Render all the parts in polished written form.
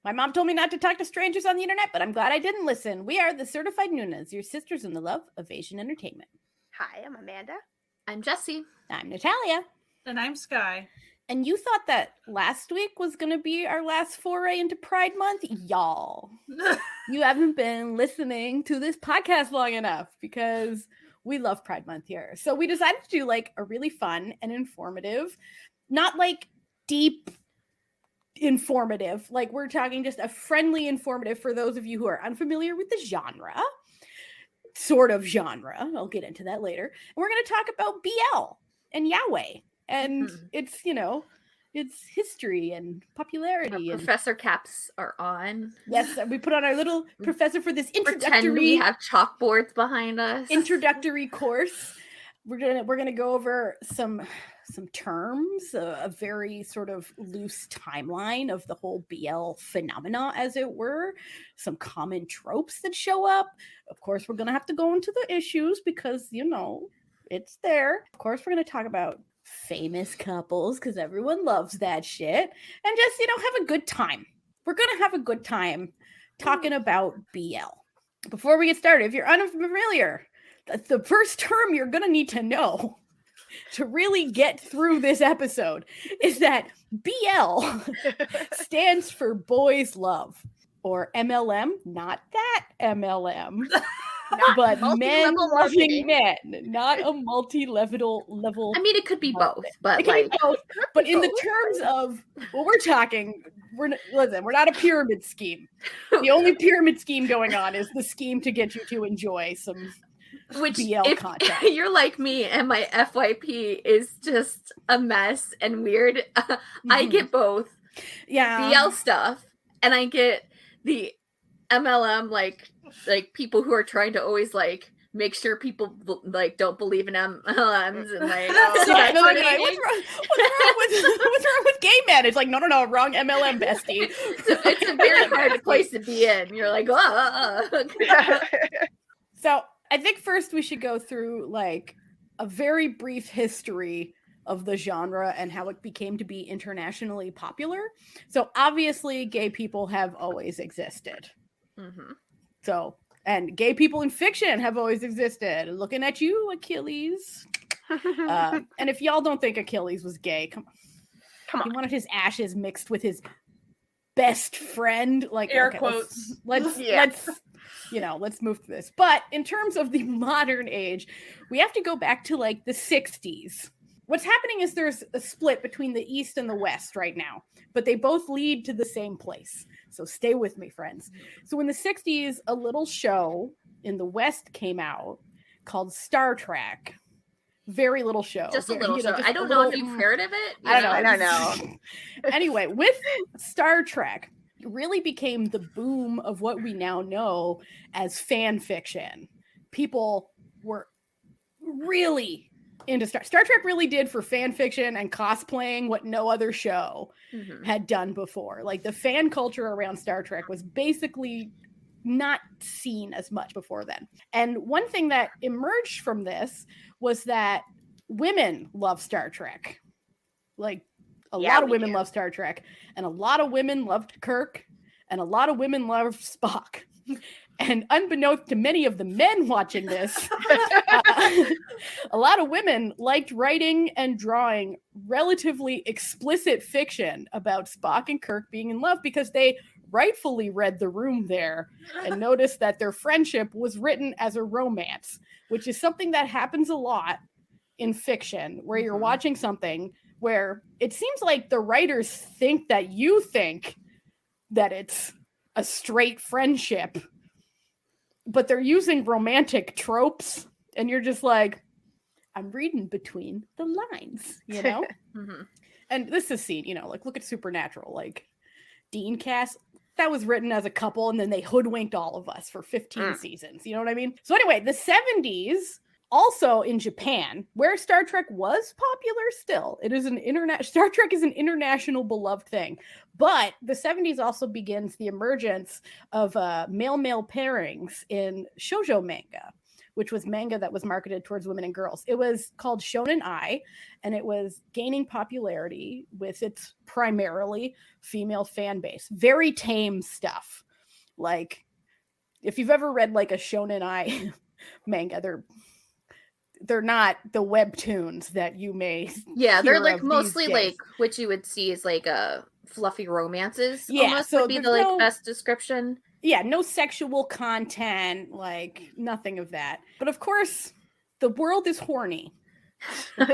My mom told me not to talk to strangers on the internet, but I'm glad I didn't listen. We are the Certified Noonas, your sisters in the love of Asian entertainment. Hi, I'm Amanda. I'm Jessie. I'm Natalia. And I'm Sky. And you thought that last week was going to be our last foray into Pride Month? Y'all, you haven't been listening to this podcast long enough because we love Pride Month here. So we decided to do like a really fun and informative, not like deep informative, like we're talking just a friendly informative for those of you who are unfamiliar with the genre, sort of genre. I'll get into that later. And we're going to talk about BL and Yahweh. And it's, you know, it's history and popularity. Our and professor caps are on. Yes, we put on our little professor for this introductory. Pretend we have chalkboards behind us. Introductory course. We're gonna go over some terms, a very sort of loose timeline of the whole BL phenomena, as it were. Some common tropes that show up. Of course, we're gonna have to go into the issues because you know it's there. Of course, we're gonna talk about famous couples because everyone loves that shit, and just have a good time. We're gonna have a good time talking about BL. Before we get started, if you're unfamiliar, the first term you're gonna need to know to really get through this episode is that BL stands for boys love, or MLM, not that MLM. But men loving men, not a multi-level level. I mean, it could be both, but it can be both. But in the terms of what we're talking, we're not a pyramid scheme. The only pyramid scheme going on is the scheme to get you to enjoy some BL content. You're like me, and my FYP is just a mess and weird. I get both, BL stuff, and I get the MLM like people who are trying to always like make sure people like don't believe in MLMs and like what's wrong with gay men? It's like no, wrong MLM, bestie. It's a very hard place to be in. You're like, So I think first we should go through like a very brief history of the genre and how it became to be internationally popular. So obviously gay people have always existed. So, and gay people in fiction have always existed. Looking at you, Achilles. And if y'all don't think Achilles was gay, come on. He wanted his ashes mixed with his best friend. Like air quotes. Let's move to this. But in terms of the modern age, we have to go back to like the 60s. What's happening is there's a split between the East and the West right now, but they both lead to the same place. So stay with me, friends. So in the 60s, a little show in the West came out called Star Trek. Very little show. Just a little show. I don't know if you've heard of it. I don't know. Anyway, with Star Trek, it really became the boom of what we now know as fan fiction. People were really into Star Trek really did for fan fiction and cosplaying what no other show had done before. Like the fan culture around Star Trek was basically not seen as much before then. And one thing that emerged from this was that women love Star Trek. Like a lot of women love Star Trek, and a lot of women loved Kirk, and a lot of women loved Spock. And unbeknownst to many of the men watching this, a lot of women liked writing and drawing relatively explicit fiction about Spock and Kirk being in love because they rightfully read the room there and noticed that their friendship was written as a romance, which is something that happens a lot in fiction, where you're watching something where it seems like the writers think that you think that it's a straight friendship, but they're using romantic tropes, and you're just like, I'm reading between the lines, you know? And this is seen, like look at Supernatural, like Dean Cass, that was written as a couple, and then they hoodwinked all of us for 15 seasons, you know what I mean? So anyway, the 70s, also in Japan, where Star Trek was popular still, it is Star Trek is an international beloved thing. But the 70s also begins the emergence of male-male pairings in shoujo manga, which was manga that was marketed towards women and girls. It was called Shonen Ai, and it was gaining popularity with its primarily female fan base. Very tame stuff. Like, if you've ever read like a Shonen Ai manga, they're not the webtoons that you may they're like mostly like what you would see is like a fluffy romances. Almost so would be the like best description. Yeah, no sexual content, like nothing of that. But of course, the world is horny. So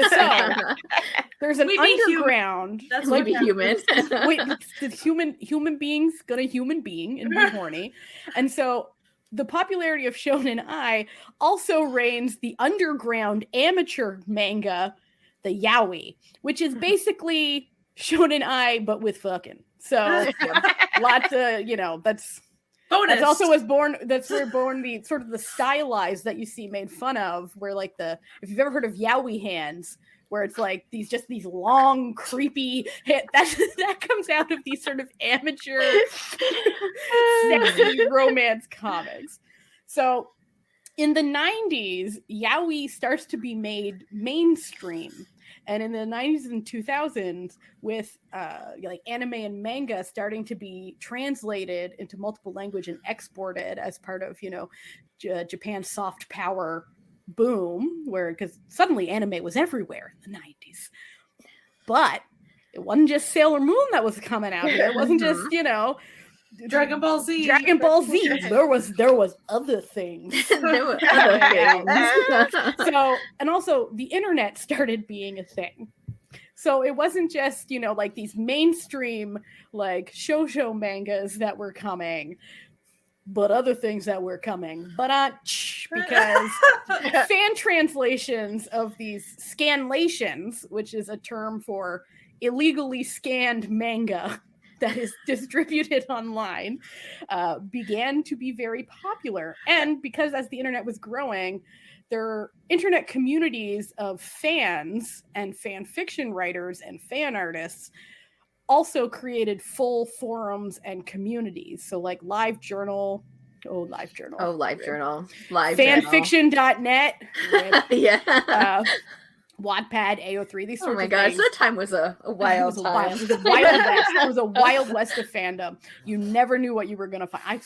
there's an underground. That's maybe human. Wait, the human beings gonna human being and be horny, and so. The popularity of Shonen Ai also reigns the underground amateur manga, the yaoi, which is basically Shonen Ai but with fucking. So lots of, that's bonus. That's also that's where born the sort of the stylized that you see made fun of, where like if you've ever heard of yaoi hands, where it's like these long, creepy that comes out of these sort of amateur sexy romance comics. So in the 90s, yaoi starts to be made mainstream. And in the 90s and 2000s, with like anime and manga starting to be translated into multiple language and exported as part of, Japan's soft power boom, because suddenly anime was everywhere in the 90s. But it wasn't just Sailor Moon that was coming out here. It wasn't just, Dragon Ball Z. There was other things. There were other things. So, and also the internet started being a thing. So it wasn't just, like these mainstream like shoujo mangas that were coming, but other things that were coming, because fan translations of these scanlations, which is a term for illegally scanned manga that is distributed online, began to be very popular. And because as the internet was growing, there are internet communities of fans and fan fiction writers and fan artists also created full forums and communities. So like LiveJournal. Fanfiction.net. Yeah. Wattpad, AO3, these sorts of things. Oh my gosh, that time was a wild time. It was a wild west. It was a wild west of fandom. You never knew what you were going to find.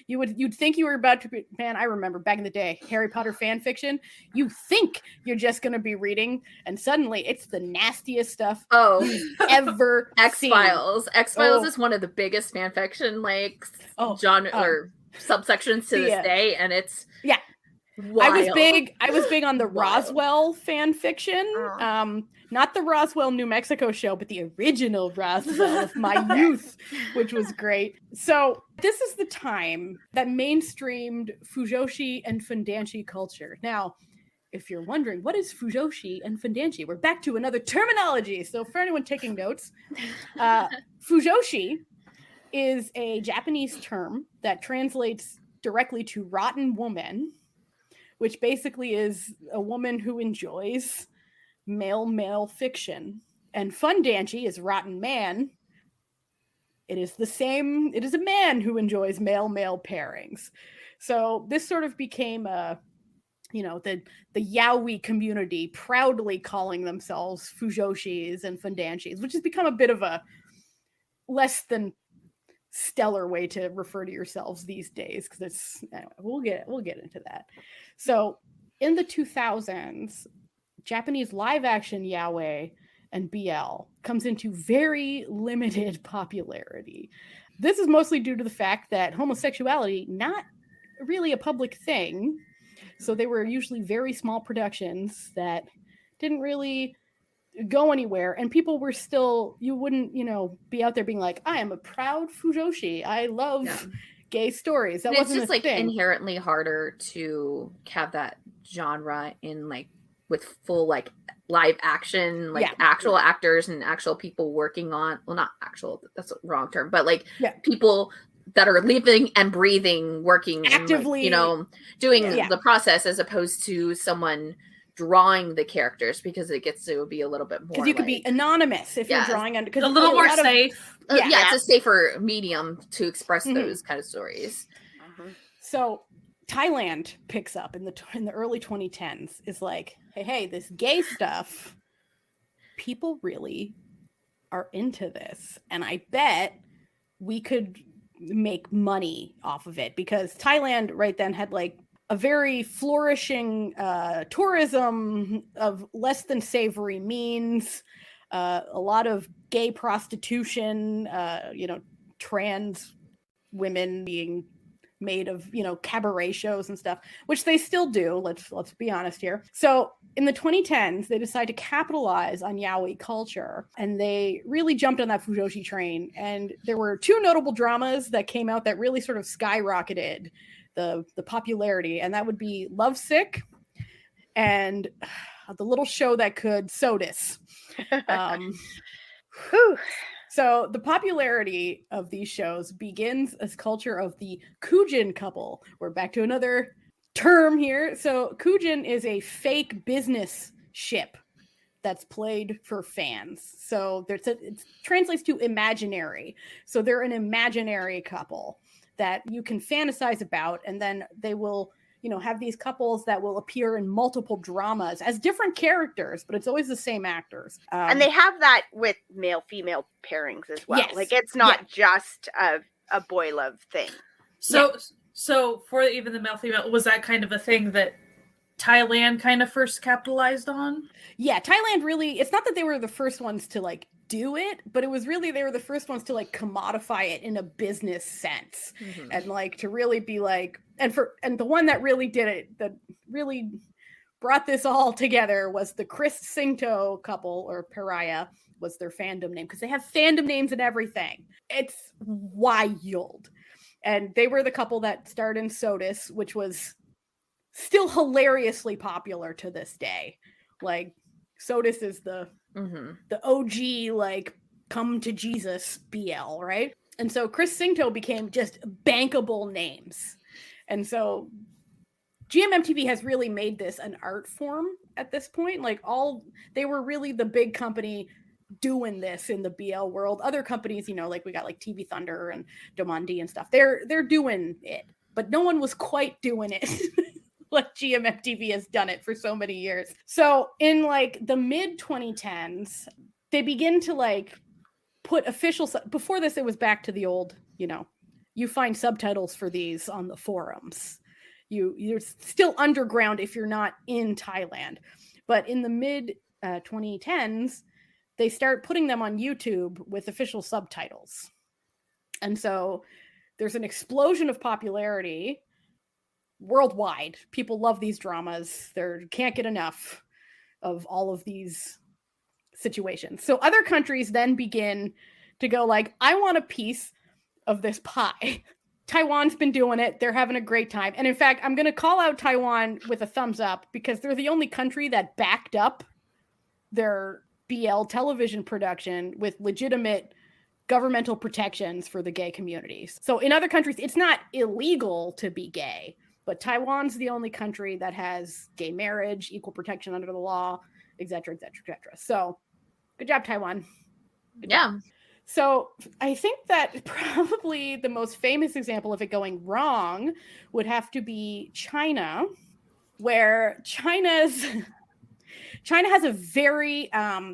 You'd think you were about to be, man, I remember back in the day, Harry Potter fan fiction, you think you're just going to be reading, and suddenly it's the nastiest stuff ever X-Files. Seen. X-Files is one of the biggest fan fiction, genre or subsections to this day, and it's wild. I was big on the Roswell fan fiction. Not the Roswell, New Mexico show, but the original Roswell of my youth, which was great. So this is the time that mainstreamed Fujoshi and Fundanshi culture. Now, if you're wondering, what is Fujoshi and Fundanshi? We're back to another terminology. So for anyone taking notes, Fujoshi is a Japanese term that translates directly to rotten woman, which basically is a woman who enjoys male fiction. And Fundanshi is rotten man. It is a man who enjoys male pairings. So this sort of became the yaoi community proudly calling themselves Fujoshis and Fundanshis, which has become a bit of a less than stellar way to refer to yourselves these days, because it's we'll get into that. So in the 2000s, Japanese live action yaoi and BL comes into very limited popularity. This is mostly due to the fact that homosexuality not really a public thing, so they were usually very small productions that didn't really go anywhere, and people were still, you wouldn't be out there being like, I am a proud Fujoshi, I love gay stories. That wasn't just inherently harder to have that genre in with full live action, actual actors and actual people working on, well, not actual, that's a wrong term, but people that are living and breathing, working actively, and, doing the process, as opposed to someone drawing the characters, because it gets to be a little bit more, because you could be anonymous if you're drawing under, because a little more safe. It's a safer medium to express those kind of stories. So Thailand picks up in the early 2010s, is like, hey, this gay stuff, people really are into this, and I bet we could make money off of it, because Thailand right then had like a very flourishing tourism of less than savory means, a lot of gay prostitution, trans women being made of, cabaret shows and stuff, which they still do. Let's be honest here. So in the 2010s, they decided to capitalize on yaoi culture, and they really jumped on that fujoshi train. And there were two notable dramas that came out that really sort of skyrocketed the popularity, and that would be Lovesick and the little show that could, Sodus. So the popularity of these shows begins as culture of the Koojin couple. We're back to another term here. So Koojin is a fake business ship that's played for fans. So it translates to imaginary. So they're an imaginary couple that you can fantasize about, and then they will, have these couples that will appear in multiple dramas as different characters, but it's always the same actors. And they have that with male-female pairings as well. Yes. Like, it's not just a boy love thing. So for even the male-female, was that kind of a thing that Thailand kind of first capitalized on? Yeah, Thailand really, it's not that they were the first ones to like do it, but it was really, they were the first ones to like commodify it in a business sense. Mm-hmm. And like to really be like, and the one that really did it, that really brought this all together, was the Chris Singto couple, or Pariah was their fandom name, because they have fandom names and everything. It's wild. And they were the couple that starred in Sodus, which was still hilariously popular to this day. Like, Sodus is the OG, like, come to Jesus BL, right? And so Chris Singto became just bankable names. And so GMMTV has really made this an art form at this point. Like, they were really the big company doing this in the BL world. Other companies, like we got like TV Thunder and Domandi and stuff, they're doing it, but no one was quite doing it like GMMTV has done it for so many years. So in like the mid 2010s, they begin to like put before this, it was back to the old, you find subtitles for these on the forums. You're still underground if you're not in Thailand. But in the mid 2010s, they start putting them on YouTube with official subtitles. And so there's an explosion of popularity worldwide. People love these dramas. They can't get enough of all of these situations. So other countries then begin to go like, I want a piece of this pie. Taiwan's been doing it. They're having a great time. And in fact, I'm going to call out Taiwan with a thumbs up, because they're the only country that backed up their BL television production with legitimate governmental protections for the gay communities. So in other countries, it's not illegal to be gay, but Taiwan's the only country that has gay marriage, equal protection under the law, et cetera, et cetera, et cetera. So good job, Taiwan. Good job. So I think that probably the most famous example of it going wrong would have to be China, where China has a very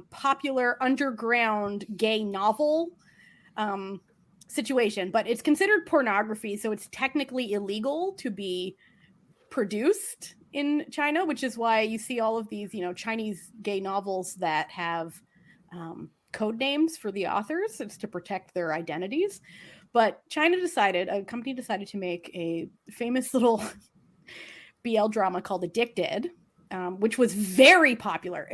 popular underground gay novel situation, but it's considered pornography, so it's technically illegal to be produced in China, which is why you see all of these, Chinese gay novels that have code names for the authors. It's to protect their identities. But a company decided to make a famous little BL drama called Addicted, which was very popular.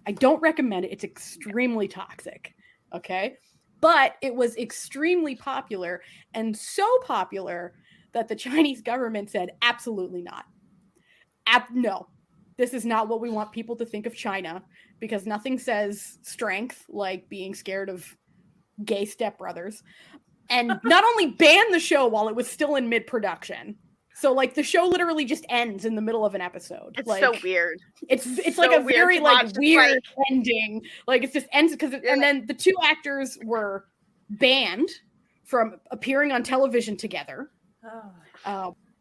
I don't recommend it. It's extremely toxic. Okay. But it was extremely popular, and so popular that the Chinese government said, absolutely not. No, this is not what we want people to think of China, because nothing says strength like being scared of gay stepbrothers. And not only banned the show while it was still in mid-production. So like the show literally just ends in the middle of an episode. It's like, so weird. It's so like a very like weird ending. Like it just ends and then the two actors were banned from appearing on television together.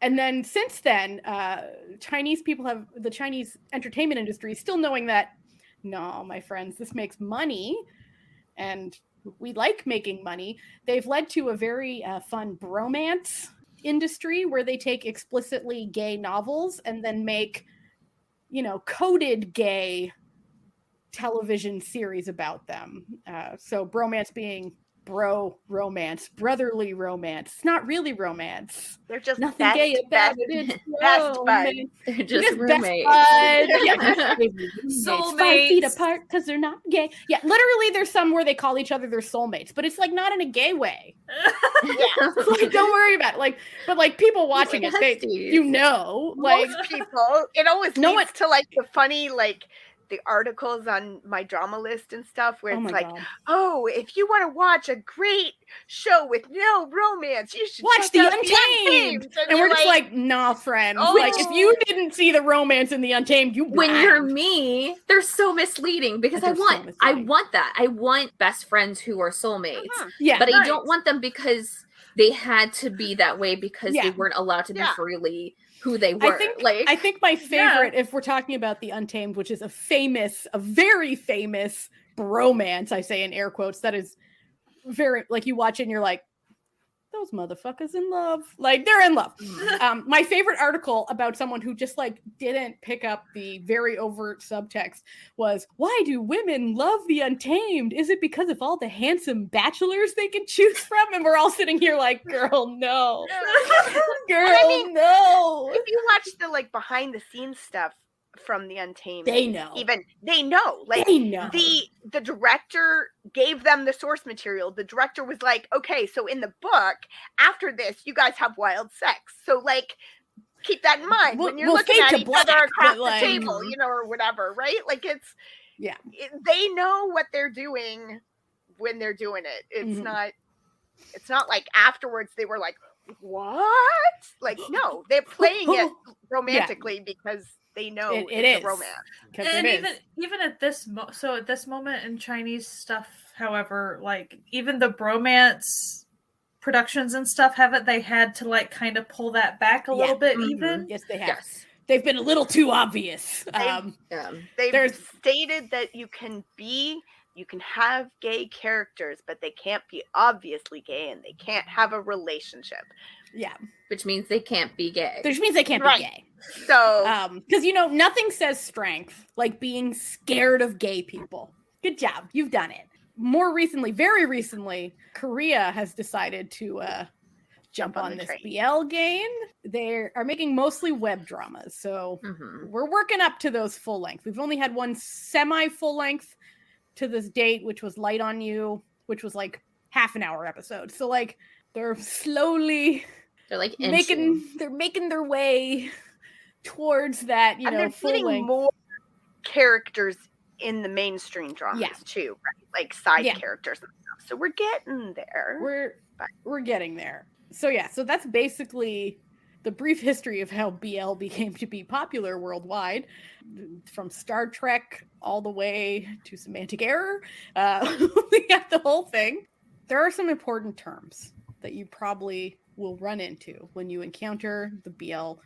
And then since then, the Chinese entertainment industry still knowing that, no, my friends, this makes money and we like making money. They've led to a very fun bromance industry where they take explicitly gay novels and then make, coded gay television series about them. So bromance being bro romance, brotherly romance. It's not really romance. They're just nothing best, gay about best, it. It's best buds. They're just roommates. Soulmates. 5 feet apart because they're not gay. Yeah, literally, there's some where they call each other their soulmates, but it's like not in a gay way. Like, don't worry about it. But people watching it, they, like most people, it always leads to like the funny the articles on my drama list and stuff where it's like, God. Oh, if you want to watch a great show with no romance, you should watch The Untamed. And we're just like, nah, friend. If you didn't see the romance in The Untamed, when you're me, they're so misleading because I want that. I want best friends who are soulmates. Yeah, but I don't want them because they had to be that way because they weren't allowed to be freely who they were. I think my favorite, if we're talking about The Untamed, which is a very famous bromance, I say in air quotes, that is very, you watch it and you're like, those motherfuckers in love. They're in love. My favorite article about someone who just didn't pick up the very overt subtext was, why do women love The Untamed? Is it because of all the handsome bachelors they can choose from? And we're all sitting here like, girl, no. Girl, no. If you watch the behind the scenes stuff from The Untamed, they know. They know. They know. The director gave them the source material. The director was like, okay, so in the book, after this, you guys have wild sex. So keep that in mind when you're looking at each other across the table, or whatever, right? They know what they're doing when they're doing it. It's not like afterwards they were like, what? No, they're playing it romantically because they know it's a romance. And even at this at this moment in Chinese stuff, however, even the bromance productions and stuff, haven't they had to kind of pull that back a little bit? Even yes, they have. Yes. They've been a little too obvious. They've stated that you can have gay characters, but they can't be obviously gay and they can't have a relationship. Yeah. Which means they can't be gay. Which means they can't be gay. So, because nothing says strength like being scared of gay people. Good job. You've done it. Very recently, Korea has decided to jump on this BL game. They are making mostly web dramas. So we're working up to those full length. We've only had one semi full length to this date, which was Light on You, which was half an hour episode. So they're slowly making their way towards that, and they're getting more characters in the mainstream dramas too, right? Side characters and stuff. So we're getting there. We're getting there. So so that's basically the brief history of how BL became to be popular worldwide, from Star Trek all the way to Semantic Error. We got the whole thing. There are some important terms that you probably will run into when you encounter the BL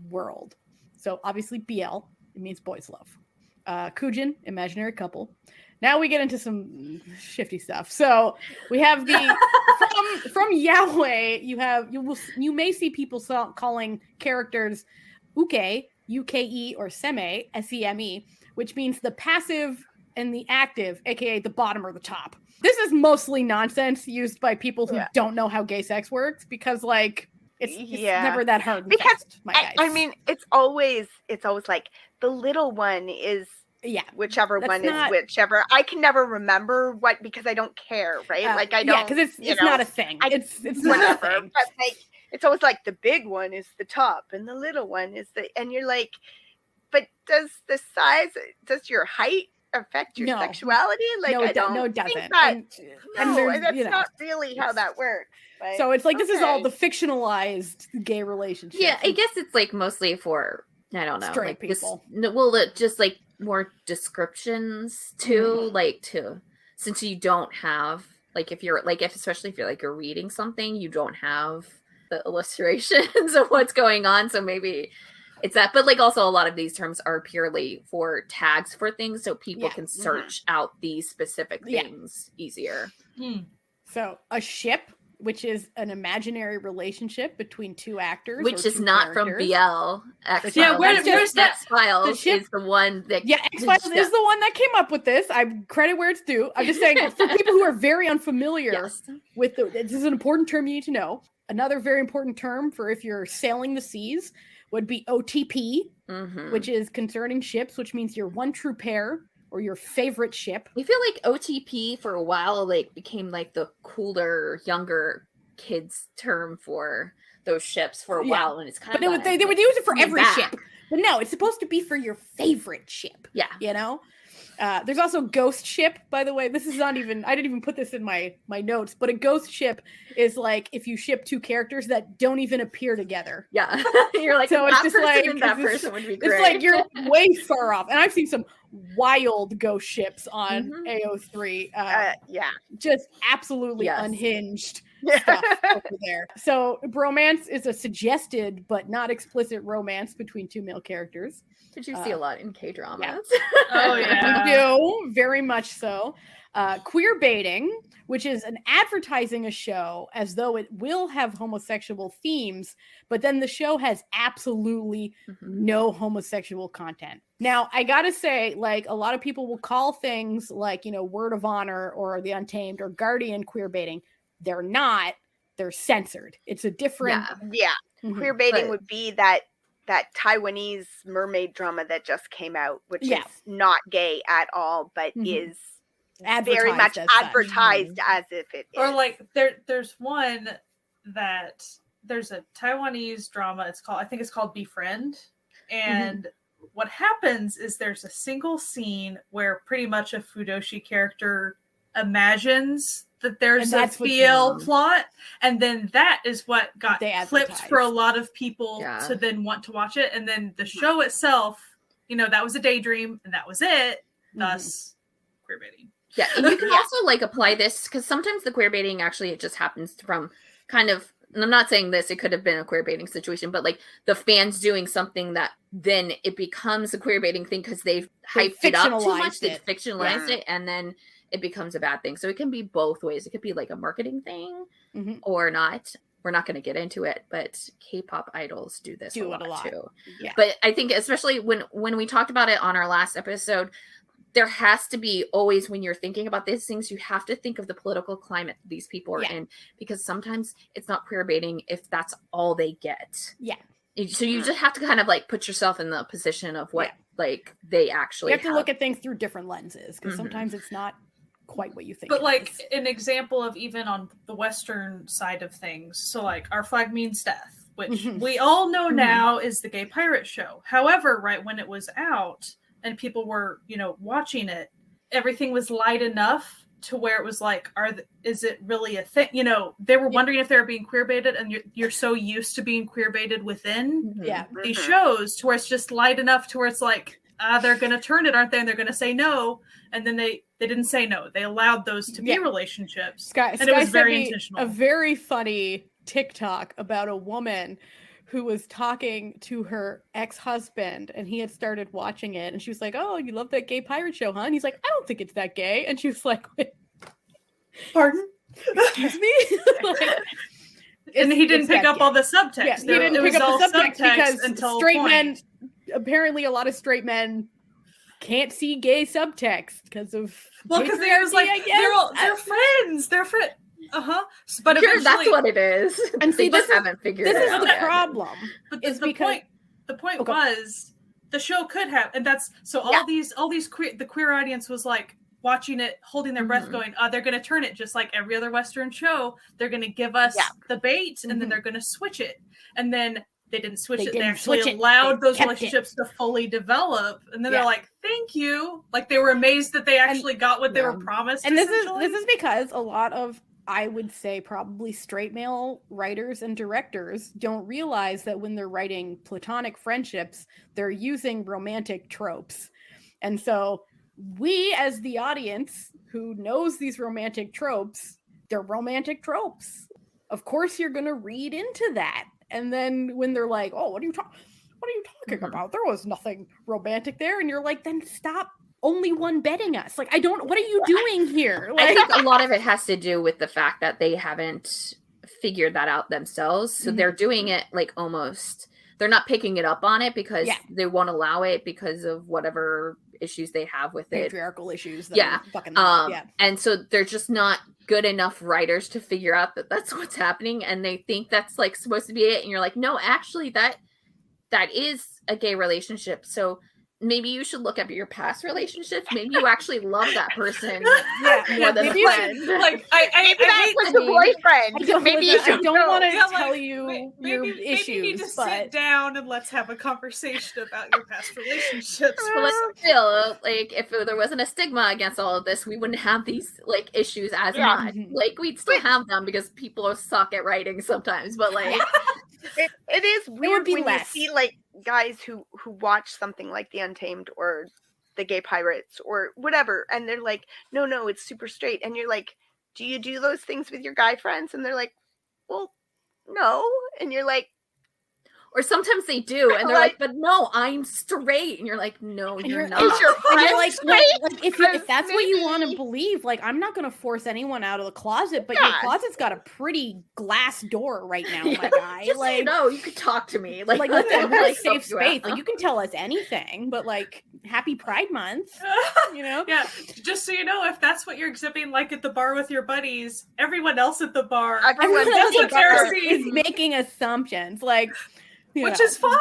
world. So obviously BL, it means boys love. Koojin, imaginary couple. Now we get into some shifty stuff. So we have the from Yahweh. You may see people calling characters uke, uke, or seme, seme, which means the passive and the active, aka the bottom or the top. This is mostly nonsense used by people who don't know how gay sex works because it's never that hard. Because I mean, it's always like the little one is. Yeah, whichever one is whichever. I can never remember what because I don't care, right? I don't. Yeah, because it's not a thing. It's whatever. But it's always like the big one is the top and the little one is and you're like, but does your height affect your sexuality? It doesn't. And that's not really how that works. But, so it's this is all the fictionalized gay relationship. Yeah, I guess it's mostly for I don't know, straight people. Just more descriptions too, since you don't have if you're especially if you're you're reading something, you don't have the illustrations of what's going on. So maybe it's that. But like also a lot of these terms are purely for tags for things, so people can search out these specific things easier. So a ship, which is an imaginary relationship between two actors, which is not characters. From BL. X-Files. Yeah, where's that? X-Files is the one that... Yeah, X-Files is the one that came up with this. I credit where it's due. I'm just saying, for people who are very unfamiliar with this is an important term you need to know. Another very important term for if you're sailing the seas would be OTP, which is concerning ships, which means your one true pair or your favorite ship. I feel like OTP for a while like became like the cooler, younger kids term for those ships for a while, and it's kind of they would use it for every ship. But no, it's supposed to be for your favorite ship. Yeah. You know? There's also ghost ship, by the way. This is not even, I didn't even put this in my notes, but a ghost ship is like if you ship two characters that don't even appear together. Yeah. You're like, so it's just like that person would be great. It's like you're way far off. And I've seen some wild ghost ships on AO3. Just absolutely unhinged stuff over there. So bromance is a suggested but not explicit romance between two male characters. Did you see a lot in K-dramas? Yeah. Oh, yeah. We do, very much so. Queer baiting, which is an advertising a show as though it will have homosexual themes, but then the show has absolutely no homosexual content. Now, I gotta say, like, a lot of people will call things like, Word of Honor or The Untamed or Guardian queer baiting. They're not. They're censored. It's a different... Yeah. Queer baiting would be that Taiwanese mermaid drama that just came out, which is not gay at all, but is very much advertised as if it is. Or like there's one that there's a Taiwanese drama. I think it's called Befriend. And what happens is there's a single scene where pretty much a Fudoshi character imagines that there's a BL plot, and then that is what got flipped for a lot of people to then want to watch it, and then the show itself, that was a daydream, and that was it, thus queer baiting. Yeah, and you can also like apply this, because sometimes the queer baiting actually it just happens from kind of, and I'm not saying this, it could have been a queer baiting situation, but like the fans doing something that then it becomes a queer baiting thing because they've hyped it up too much, they've fictionalized it, and then it becomes a bad thing. So it can be both ways. It could be like a marketing thing or not. We're not going to get into it, but K-pop idols do this a lot too. Yeah. But I think especially when we talked about it on our last episode, there has to be always, when you're thinking about these things, you have to think of the political climate these people are in, because sometimes it's not queer baiting if that's all they get. Yeah. So you just have to kind of like put yourself in the position of what like they actually have to look at things through different lenses, because sometimes it's not quite what you think. But like an example of even on the Western side of things, so like Our Flag Means Death, which we all know now is the gay pirate show. However, right when it was out and people were, watching it, everything was light enough to where it was like, is it really a thing? They were wondering if they were being queer baited, and you're so used to being queer baited within these shows to where it's just light enough to where it's like, they're going to turn it, aren't they? And they're going to say no. And then they didn't say no. They allowed those to be relationships. And it was very intentional. A very funny TikTok about a woman who was talking to her ex-husband, and he had started watching it. And she was like, "Oh, you love that gay pirate show, huh?" And he's like, "I don't think it's that gay." And she was like, "Wait, pardon? Excuse me?" And he didn't pick up all the subtext. Yeah, he didn't pick up the subtext because straight men, apparently a lot of straight men can't see gay subtext because of because there's like they're friends. They're friends. But eventually, that's what it is. And see, this haven't figured this it is out the yet. problem. But the point was the show could have, and that's so all these the queer audience was like watching it, holding their breath, going, "Oh, they're going to turn it just like every other Western show. They're going to give us the bait, and then they're going to switch it." And then they didn't switch it. They actually allowed those relationships to fully develop. And then they're like, "Thank you." Like they were amazed that they actually got what they were promised. And this is because a lot of, I would say, probably straight male writers and directors don't realize that when they're writing platonic friendships, they're using romantic tropes. And so we, as the audience who knows these romantic tropes, they're romantic tropes. of course you're going to read into that. And then when they're like, oh, what are you talking about? There was nothing romantic there. And you're like, then stop only one betting us. Like, what are you doing here? Like, I think a lot of it has to do with the fact that they haven't figured that out themselves. So they're doing it like almost, they're not picking it up on it because they won't allow it because of whatever issues they have with it. Patriarchal issues. And so they're just not good enough writers to figure out that that's what's happening. And they think that's like supposed to be it. And you're like, no, actually that is a gay relationship. So maybe you should look up your past relationships. Maybe you actually love that person more than a friend. Like I that was a boyfriend. Maybe you should. I don't want to tell you your issues. Maybe you need to sit down and let's have a conversation about your past relationships. But like, still, like if there wasn't a stigma against all of this, we wouldn't have these like issues as much. Like we'd still have them because people suck at writing sometimes. But like, it is weird when you see like guys who watch something like The Untamed or The Gay Pirates or whatever, and they're like, no, it's super straight, and you're like, do you do those things with your guy friends? And they're like, well, no, and you're like, or sometimes they do, and they're like, but no, I'm straight, and you're like, no, you're not. Is your friend you're like, straight? Like if that's what you want to believe, like I'm not going to force anyone out of the closet, but your closet's got a pretty glass door right now, my guy. Just like, so you could talk to me, like listen, we're a safe space. Like you can tell us anything, but like, Happy Pride Month, you know? Yeah, just so you know, if that's what you're exhibiting, like at the bar with your buddies, everyone else at the bar, everyone else at the bar is making assumptions, like. Which is fine.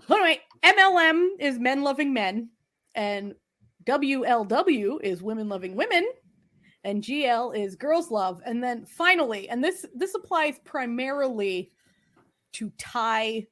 Anyway, MLM is men loving men, and WLW is women loving women, and GL is girls love. And then finally, and this applies primarily to Thai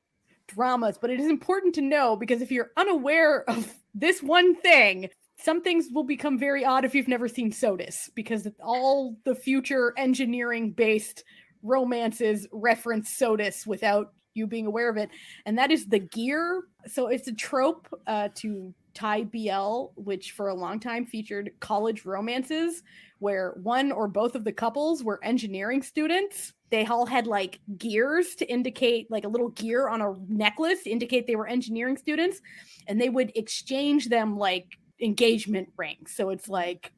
dramas, but it is important to know because if you're unaware of this one thing, some things will become very odd if you've never seen SOTUS, because all the future engineering based romances reference SOTUS without you being aware of it, and that is the gear. So it's a trope to Thai BL, which for a long time featured college romances where one or both of the couples were engineering students. They all had like gears to indicate, like a little gear on a necklace to indicate they were engineering students, and they would exchange them like engagement rings. So it's like,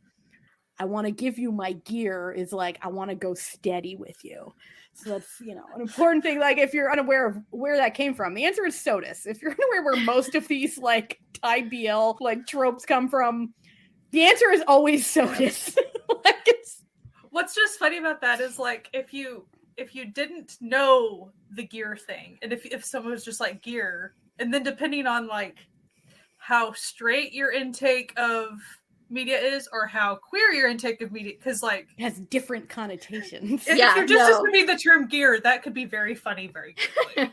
I want to give you my gear is like, I want to go steady with you. So that's, you know, an important thing. Like if you're unaware of where that came from, the answer is SOTUS. If you're unaware where most of these like Thai BL like tropes come from, the answer is always SOTUS. Like what's just funny about that is like, if you didn't know the gear thing, and if someone was just like gear, and then depending on like how straight your intake of media is or how queer your intake of media, because like it has different connotations. If you're just assuming the term gear, that could be very funny very quickly.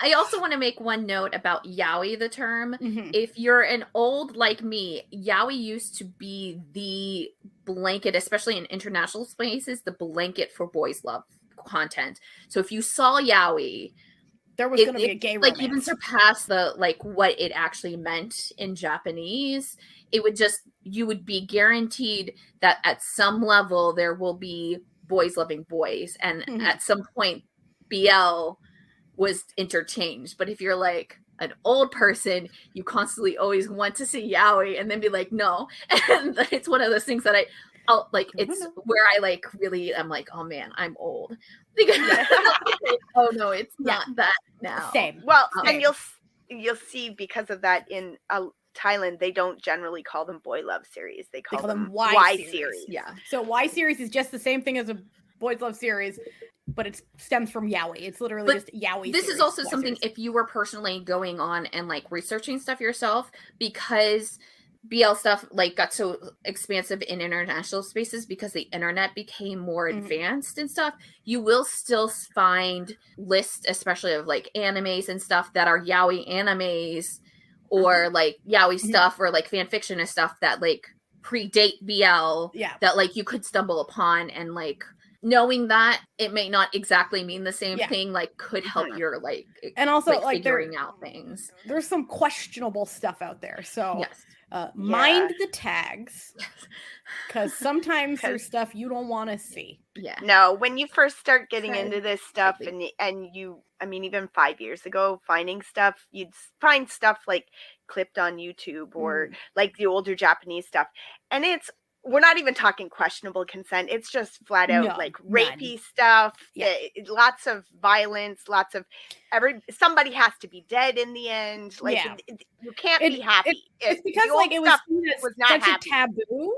I also want to make one note about yaoi, the term. If you're an old like me, yaoi used to be the blanket, especially in international spaces, the blanket for boys love content. So if you saw yaoi, there was going to be a gay romance. Like even surpass the like what it actually meant in Japanese. It would just, you would be guaranteed that at some level there will be boys loving boys, and at some point BL was interchanged. But if you're like an old person, you constantly always want to see yaoi and then be like no, and it's one of those things that I'll like, it's where I like really I'm like, oh man, I'm old. Because oh no, it's not that now. Same. Well, and you'll see because of that in Thailand, they don't generally call them boy love series. They call them Y series. Yeah. So Y series is just the same thing as a boys love series, but it stems from yaoi. It's literally just yaoi. This is also something if you were personally going on and like researching stuff yourself, because BL stuff like got so expansive in international spaces because the internet became more advanced and stuff. You will still find lists, especially of like animes and stuff that are yaoi animes or like yaoi stuff or like fan fiction and stuff that like predate BL that like you could stumble upon, and like knowing that it may not exactly mean the same thing like could help your like, and also like figuring out things. There's some questionable stuff out there. So Mind the tags, because sometimes there's stuff you don't want to see. Yeah. No, when you first start getting into this stuff, and you, I mean, even 5 years ago, finding stuff, you'd find stuff like clipped on YouTube or like the older Japanese stuff, and we're not even talking questionable consent. It's just flat out like rapey stuff. Lots of violence. Lots of somebody has to be dead in the end. Like you can't be happy. It's because like it was not such a taboo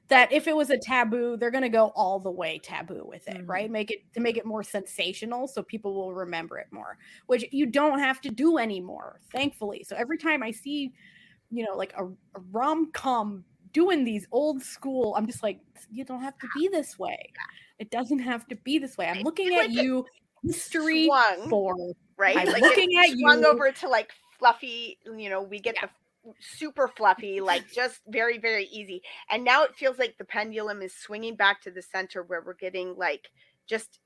that if it was a taboo, they're gonna go all the way taboo with it, right? Make it more sensational so people will remember it more, which you don't have to do anymore, thankfully. So every time I see, like a rom-com doing these old school, I'm just like, you don't have to be this way. It doesn't have to be this way. I'm looking at you, history for right. I'm like looking at you. Swung over to like fluffy. We get the super fluffy, like just very, very easy. And now it feels like the pendulum is swinging back to the center where we're getting like just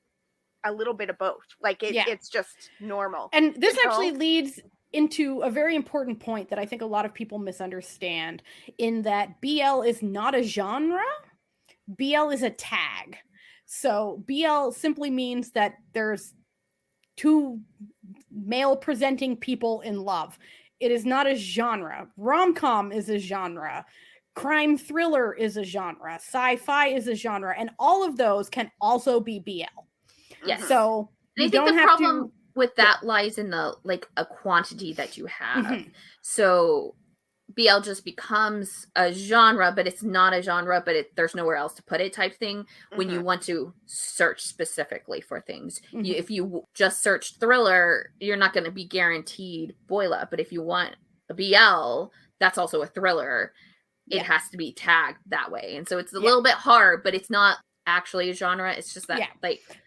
a little bit of both. Like it's just normal. And this actually leads into a very important point that I think a lot of people misunderstand, in that BL is not a genre. BL is a tag. So BL simply means that there's two male presenting people in love. It is not a genre. Rom-com is a genre. Crime thriller is a genre. Sci-fi is a genre. And all of those can also be BL. Yes. So I think the problem with that lies in the like a quantity that you have. So BL just becomes a genre, but it's not a genre, but there's nowhere else to put it type thing when you want to search specifically for things. If you just search thriller, you're not going to be guaranteed boil-up, but if you want a BL, that's also a thriller. It has to be tagged that way. And so it's a little bit hard, but it's not actually a genre. It's just that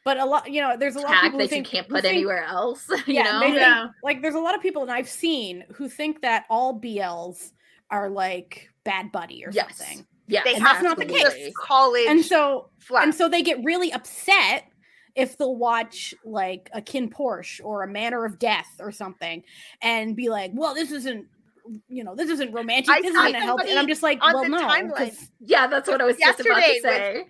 but a lot, there's a lot of people that you can't put anywhere else. Think, like there's a lot of people, and I've seen, who think that all BLs are like Bad Buddy or something. Yeah, they have not the case. College, and so they get really upset if they'll watch like a Kin Porsche or a Manor of Death or something, and be like, "Well, this isn't romantic. This isn't healthy." And I'm just like, "Well, no." That's what I was just about to say.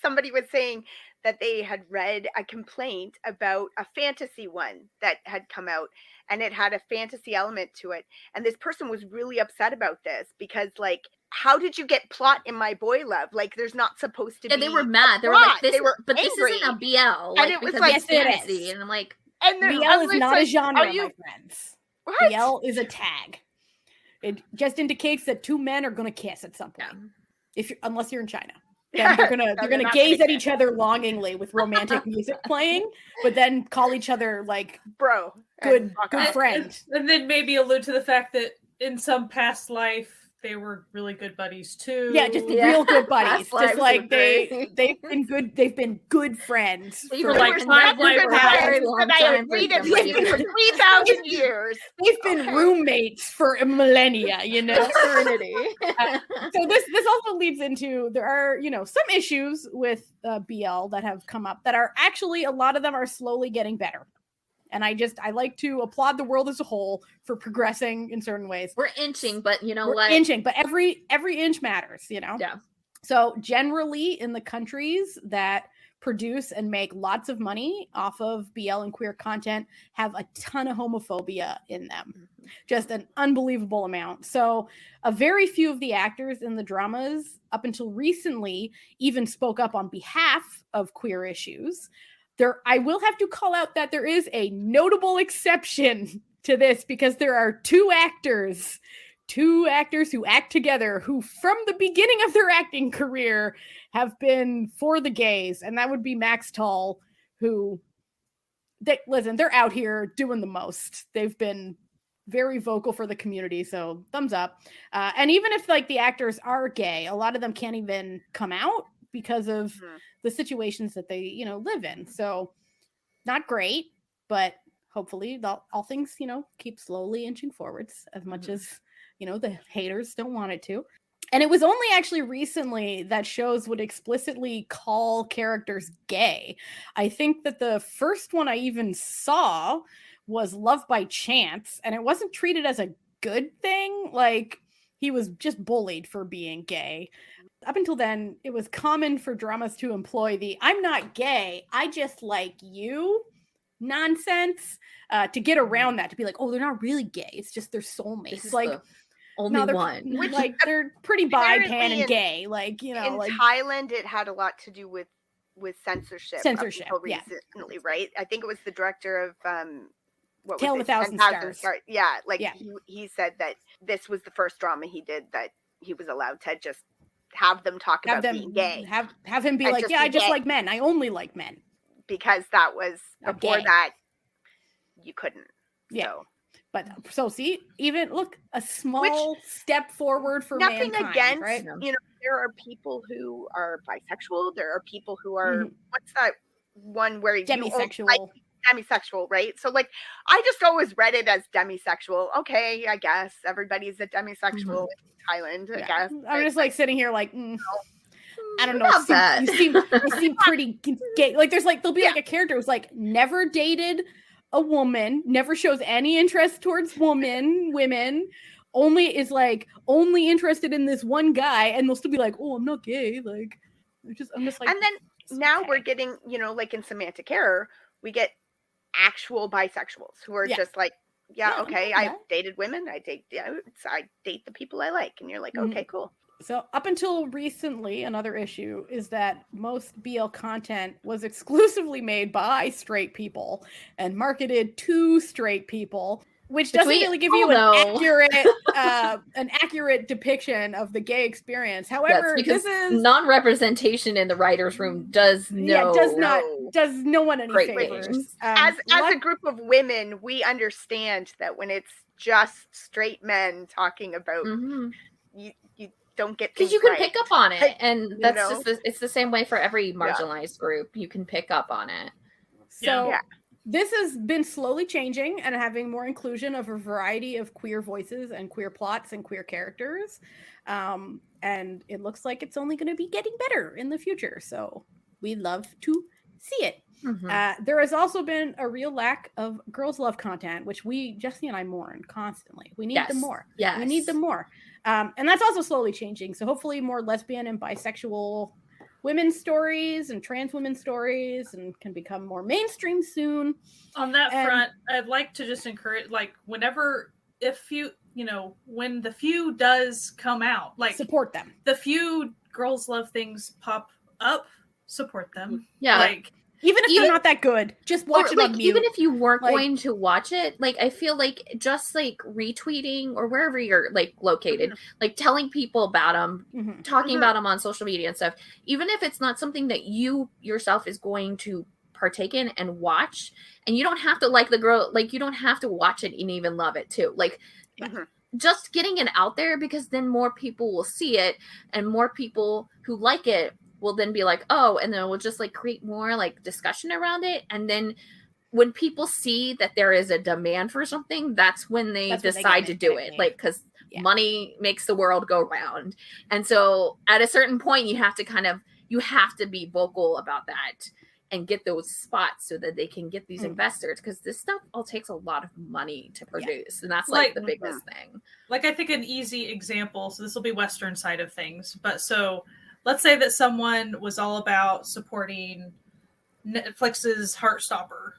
Somebody was saying that they had read a complaint about a fantasy one that had come out, and it had a fantasy element to it. And this person was really upset about this because, like, how did you get plot in my boy love? Like, there's not supposed to be. Yeah, they were mad. They were like, "This isn't a BL." Like, and it was like, yes, it is. And I'm like, BL is not a genre, my friends. What? BL is a tag. It just indicates that two men are going to kiss at some point, unless you're in China. Then they're gonna gaze at each other longingly with romantic music playing, but then call each other like bro, good friend, and then maybe allude to the fact that in some past life they were really good buddies too. Yeah, just real good buddies. Just like they've been good friends for like 5 lives for a very long time. For 3,000 years. They've been roommates for a millennia, eternity. So this also leads into, there are some issues with BL that have come up that are actually, a lot of them are slowly getting better. And I like to applaud the world as a whole for progressing in certain ways. We're inching, but we're inching, but every inch matters, Yeah. So generally in the countries that produce and make lots of money off of BL and queer content have a ton of homophobia in them. Just an unbelievable amount. So a very few of the actors in the dramas up until recently even spoke up on behalf of queer issues. I will have to call out that there is a notable exception to this, because there are two actors who act together who from the beginning of their acting career have been for the gays. And that would be Max Tull, they're out here doing the most. They've been very vocal for the community. So thumbs up. And even if like the actors are gay, a lot of them can't even come out because of the situations that they, live in. So not great, but hopefully all things, keep slowly inching forwards as much as, the haters don't want it to. And it was only actually recently that shows would explicitly call characters gay. I think that the first one I even saw was Love by Chance, and it wasn't treated as a good thing. Like, he was just bullied for being gay. Up until then, it was common for dramas to employ the "I'm not gay, I just like you" nonsense to get around that, to be like, oh, they're not really gay, it's just their soulmates. Like, only one. Which, like, they're pretty bi, pan, and gay. Like, you know, in Thailand, it had a lot to do with censorship. Up recently, right? I think it was the director of what Tale was of a Thousand Stars. Yeah, like he said that this was the first drama he did that he was allowed to just have them talk about being gay. Have him be like, yeah, I just like men. I only like men. Because that was before that you couldn't. Yeah. But so see, even look, a small step forward for nothing mankind, against, right? You know, there are people who are bisexual. There are people who are what's that one where demisexual. Demisexual, right? So like, I just always read it as demisexual. Okay, I guess everybody's a demisexual in Thailand. I guess I'm just like sitting here like. I don't know. You seem pretty gay. Like there'll be like a character who's like never dated a woman, never shows any interest towards women, only interested in this one guy, and they'll still be like, oh, I'm not gay. Like, I'm just like. And then now we're getting, you know, like in Semantic Error, we get actual bisexuals who are just like, okay, I've dated women, I date the people I like, and you're like, okay, cool. So up until recently, another issue is that most BL content was exclusively made by straight people and marketed to straight people, which doesn't really give you an accurate depiction of the gay experience. However, this is non-representation in the writer's room does no one any favors. As a group of women, we understand that when it's just straight men talking about you don't get, because you can pick up on it, and that's it's the same way for every marginalized group. You can pick up on it. So this has been slowly changing and having more inclusion of a variety of queer voices and queer plots and queer characters, and it looks like it's only going to be getting better in the future. So we'd love to see it. There has also been a real lack of girls' love content, which Jessie and I mourn constantly. We need them more. We need them more. And that's also slowly changing. So hopefully more lesbian and bisexual women's stories and trans women's stories and can become more mainstream soon. On that front, I'd like to just encourage, like, when the few does come out, like, support them. The few girls love things pop up, support them. Yeah. Like, even if they're not that good, just watch it on mute. Even if you weren't going to watch it, like, I feel like just like retweeting or wherever you're like located, like telling people about them, talking about them on social media and stuff, even if it's not something that you yourself is going to partake in and watch, and you don't have to like the girl, like you don't have to watch it and even love it too. Like, just getting it out there, because then more people will see it, and more people who like it will then be like, oh, and then we'll just like create more like discussion around it. And then when people see that there is a demand for something, that's when they decide to do it. Like, because money makes the world go round. And so at a certain point, you have to be vocal about that and get those spots so that they can get these investors, because this stuff all takes a lot of money to produce. And that's like the biggest thing. Like, I think an easy example, so this will be Western side of things, but so let's say that someone was all about supporting Netflix's Heartstopper.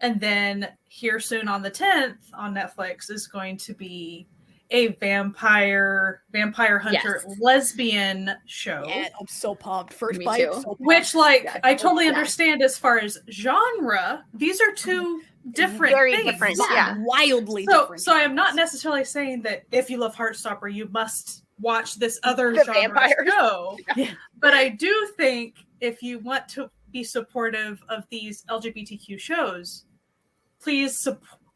And then here soon on the 10th on Netflix is going to be a vampire hunter lesbian show. Yeah, I'm so pumped. First bite. So pumped. Which, like, I totally understand as far as genre. These are two different things. Different, wildly different. So I am not necessarily saying that if you love Heartstopper, you must watch this other genre show. But I do think if you want to be supportive of these LGBTQ shows, please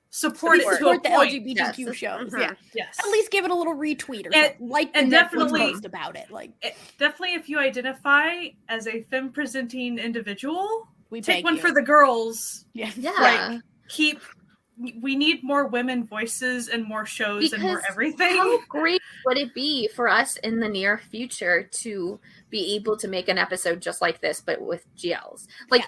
support it to a the point. LGBTQ shows. Yes. At least give it a little retweet or something. Like the Netflix post about it. Like, definitely, if you identify as a femme presenting individual, take one you. For the girls. Yeah. Like, we need more women voices and more shows, because and more everything. How great would it be for us in the near future to be able to make an episode just like this, but with GLs? Like,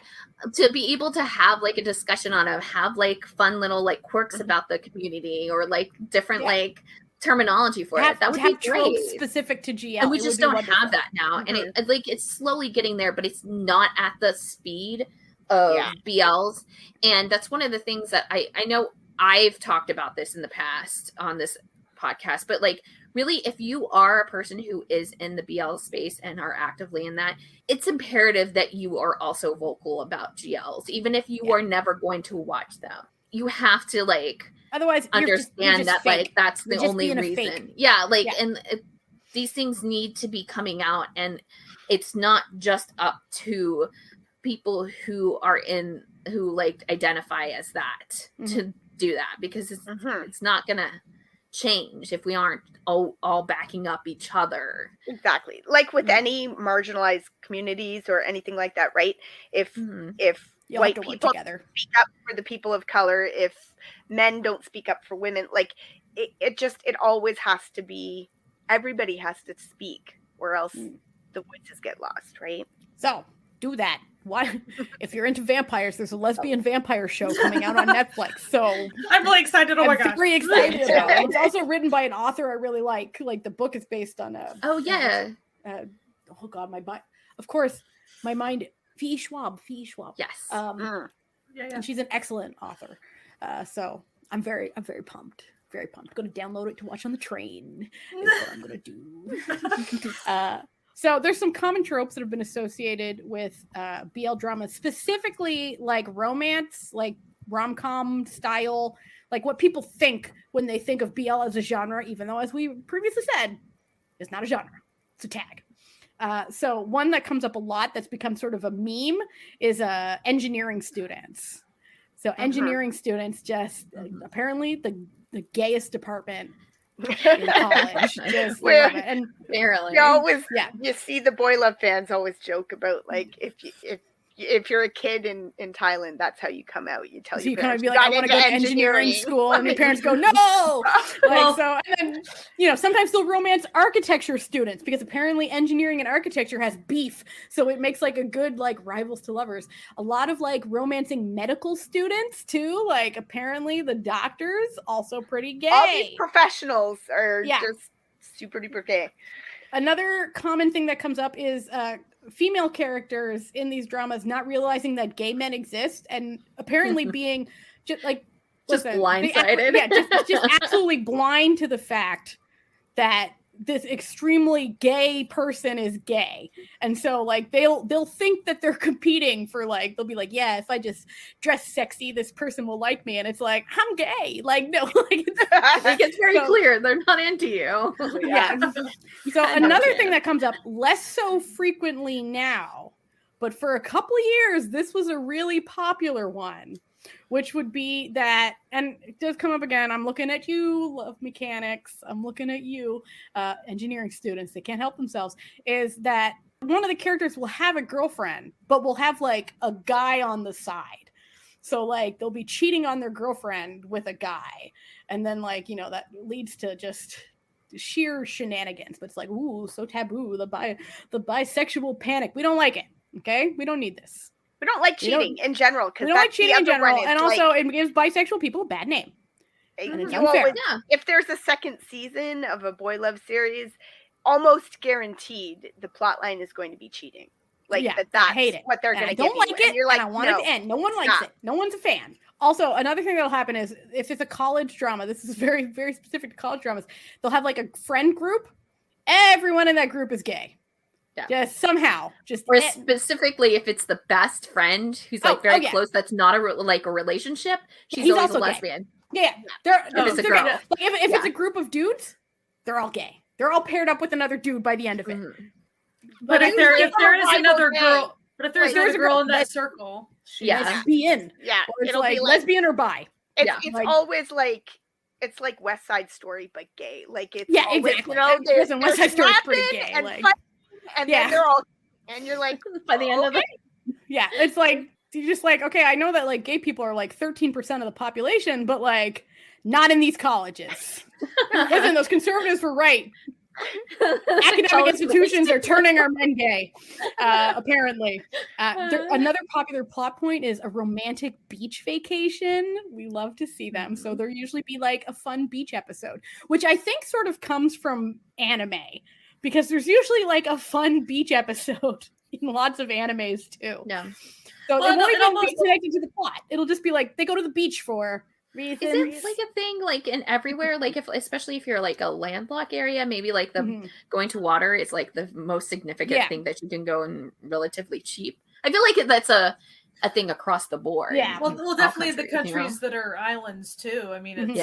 to be able to have like a discussion on it, have like fun little like quirks about the community, or like different like terminology for it. That would be great. Specific to GL. And we just don't have that now. And it's slowly getting there, but it's not at the speed of BLs. And that's one of the things that I know I've talked about this in the past on this podcast, but like, really, if you are a person who is in the BL space and are actively in that, it's imperative that you are also vocal about GLs, even if you are never going to watch them. You have to like, otherwise understand you're just that fake. Like that's the only reason. And these things need to be coming out, and it's not just up to people who are who like identify as that to do that, because it's not gonna change if we aren't all backing up each other. Exactly. Like with any marginalized communities or anything like that, right? If You'll white have to people work together. speak up for the people of color, if men don't speak up for women, like it always has to be, everybody has to speak, or else the voices get lost, right? So do that. Why? If you're into vampires, there's a lesbian vampire show coming out on Netflix. So I'm really excited. Oh my gosh. I'm very excited about it. It's also written by an author I really like. Like the book is based on oh god, of course, my mind. Fee Schwab. Yes. And she's an excellent author. So I'm very pumped. Very pumped. Going to download it to watch on the train. Is what I'm going to do. So there's some common tropes that have been associated with BL dramas, specifically like romance, like rom-com style, like what people think when they think of BL as a genre, even though, as we previously said, it's not a genre. It's a tag. So one that comes up a lot that's become sort of a meme is engineering students. So engineering students just apparently the gayest department in college. Just and barely. You see the boy love fans always joke about like if you're a kid in Thailand, that's how you come out. You tell your parents, you kind of be like, I want to go to engineering school, and your parents go, no. So, and then sometimes they'll romance architecture students because apparently engineering and architecture has beef, so it makes like a good like rivals to lovers. A lot of like romancing medical students too. Like apparently the doctors also pretty gay. All these professionals are just super duper gay. Another common thing that comes up is female characters in these dramas not realizing that gay men exist and apparently being just blindsided. Just absolutely blind to the fact that this extremely gay person is gay. And so like they'll think that they're competing for like, they'll be like, yeah, if I just dress sexy, this person will like me. And it's like, I'm gay. Like, no, it's very clear they're not into you. Yeah. So another thing that comes up less so frequently now, but for a couple of years, this was a really popular one, which would be that, and it does come up again. I'm looking at you, love mechanics. I'm looking at you, engineering students. They can't help themselves. Is that one of the characters will have a girlfriend, but will have like a guy on the side. So like they'll be cheating on their girlfriend with a guy. And then like, that leads to just sheer shenanigans. But it's like, ooh, so taboo. The bisexual panic. We don't like it. Okay? We don't need this. We don't like cheating in general. We don't like cheating in general. And also it gives bisexual people a bad name. And it's unfair. If there's a second season of a boy love series, almost guaranteed the plot line is going to be cheating. Like that's what they're going to do. I don't like it. You're like, I want it to end. No one likes it. No one's a fan. Also, another thing that'll happen is if it's a college drama, this is very, very specific to college dramas, they'll have like a friend group. Everyone in that group is gay. Yeah. Just somehow, specifically if it's the best friend who's like very close, that's not a relationship. She's always a lesbian. Yeah, if it's a girl. Like if it's a group of dudes, they're all gay. They're all paired up with another dude by the end of it. But if there is another girl, another girl in that circle, lesbian. Yeah, or it's like lesbian or bi. It's always like. It's like West Side Story, but gay. Like it's exactly. There's West Side Story is pretty gay. And then they're all, and you're like, by the end of it, it's like you're just like, okay, I know that like gay people are like 13% of the population, but like not in these colleges. Listen, those conservatives were right. Academic institutions are turning our men gay, apparently. Another popular plot point is a romantic beach vacation. We love to see them. So there'll usually be like a fun beach episode, which I think sort of comes from anime, because there's usually like a fun beach episode in lots of animes too. Yeah. So it won't even be connected to the plot. It'll just be like they go to the beach for reasons. Is it like a thing like in everywhere? Like especially if you're like a landlocked area, maybe like the going to water is like the most significant thing that you can go in relatively cheap. I feel like that's a thing across the board. Yeah. Well, definitely the countries that are islands too. I mean,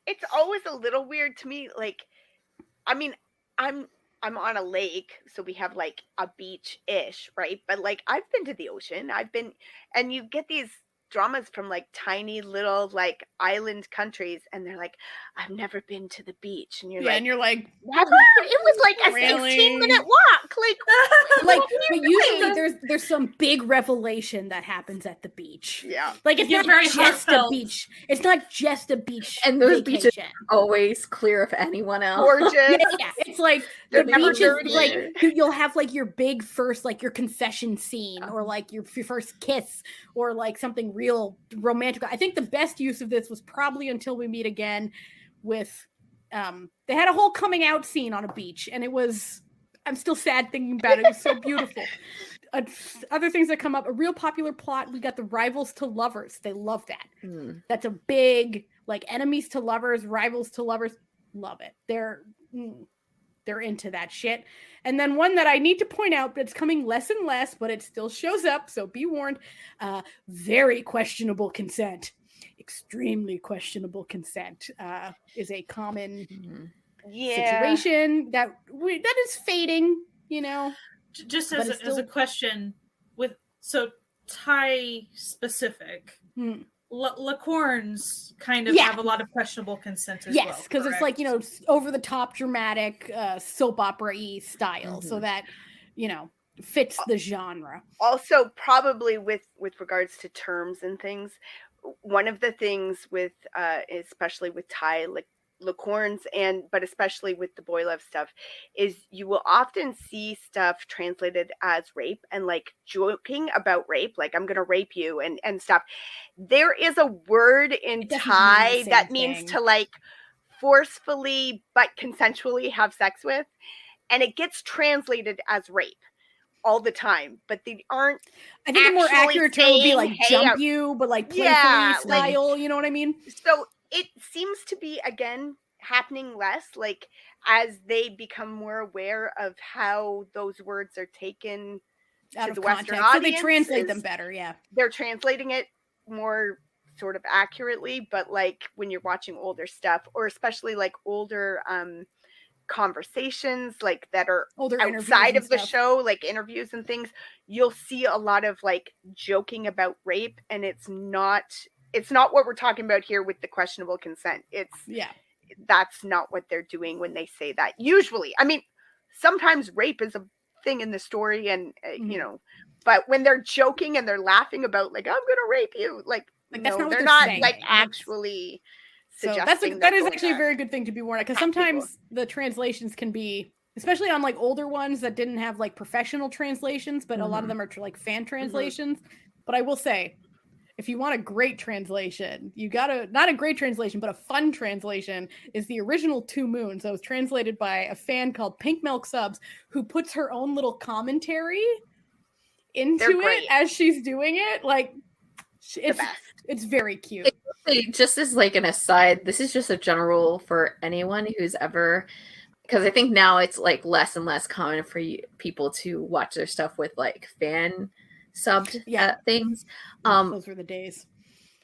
it's always a little weird to me. Like, I mean, I'm on a lake, so we have like a beach-ish, right? But like I've been to the ocean. And you get these dramas from like tiny little like island countries, and they're like, I've never been to the beach, and you're like, never? It was like a 16-minute walk, like but usually there's some big revelation that happens at the beach. Like it's not just a beach. It's not just a beach, and those beaches are always clear of anyone else. Gorgeous. It's like the beach is like you'll have like your big first, like your confession scene, or like your first kiss, or like something real romantic. I think the best use of this was probably Until We Meet Again with they had a whole coming out scene on a beach, and it was, I'm still sad thinking about it. It was so beautiful. Other things that come up, a real popular plot, we got the rivals to lovers. They love that. That's a big, like, enemies to lovers, rivals to lovers. Love it. They're into that shit. And then one that I need to point out, that's coming less and less, but it still shows up, so be warned. Very questionable consent. Extremely questionable consent is a common situation that is fading, you know. Just as a question, so Thai specific, Licorns kind of have a lot of questionable consent as well. Yes, because it's like, you know, over the top dramatic soap opera-y style, so that, you know, fits the genre. Also, probably with regards to terms and things, one of the things with especially with Thai licorns, but especially with the boy love stuff, is you will often see stuff translated as rape and like joking about rape, like I'm gonna rape you and stuff. There is a word in Thai that means to like forcefully but consensually have sex with, and it gets translated as rape all the time, but they aren't. I think the more accurate term would be like jump you, but like playfully style, like, you know what I mean? So it seems to be, again, happening less, like as they become more aware of how those words are taken out to of the context. Western audience. So they translate them better, They're translating it more sort of accurately, but like when you're watching older stuff, or especially like older conversations like that are older outside of the show, like interviews and things, you'll see a lot of like joking about rape, and it's not what we're talking about here with the questionable consent. That's not what they're doing when they say that. Usually, I mean, sometimes rape is a thing in the story, and you know, but when they're joking and they're laughing about like, I'm gonna rape you, like no, they're not saying. Like actually suggesting. So that is actually a very good thing to be warned, because sometimes the translations can be, especially on like older ones that didn't have like professional translations, but a lot of them are like fan translations. But I will say, if you want a great translation, you gotta, not a great translation, but a fun translation, is the original Two Moons that was translated by a fan called Pink Milk Subs, who puts her own little commentary into it as she's doing it. Like, it's very cute. Just as like an aside, this is just a general rule for anyone who's ever, because I think now it's like less and less common for people to watch their stuff with like fan subbed things. Those were the days.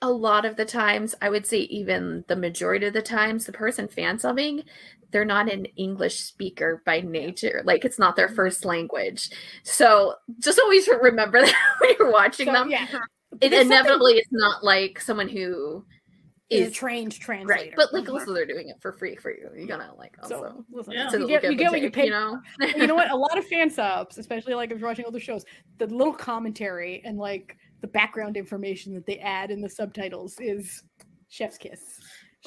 A lot of the times, I would say even the majority of the times, the person fan subbing, they're not an English speaker by nature. Like, it's not their first language. So just always remember that when you're watching them. Yeah. It inevitably is not like someone who is a trained translator. Right, but like also they're doing it for free for you. You're gonna like also you get what you pay. You know? You know what? A lot of fan subs, especially like if you're watching other shows, the little commentary and like the background information that they add in the subtitles is chef's kiss.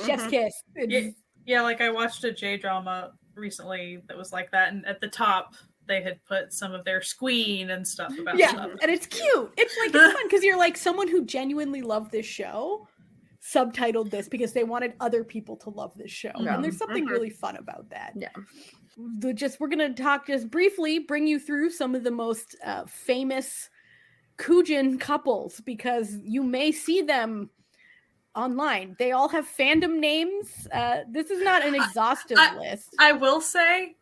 Chef's kiss. Yeah, like I watched a J-drama recently that was like that, and at the top they had put some of their squeen and stuff about stuff. And it's cute. It's like it's fun because you're like someone who genuinely loved this show subtitled this because they wanted other people to love this show. And there's something really fun about that. Yeah. We're gonna talk just briefly, bring you through some of the most famous Koojin couples because you may see them online. They all have fandom names. This is not an exhaustive list. I will say,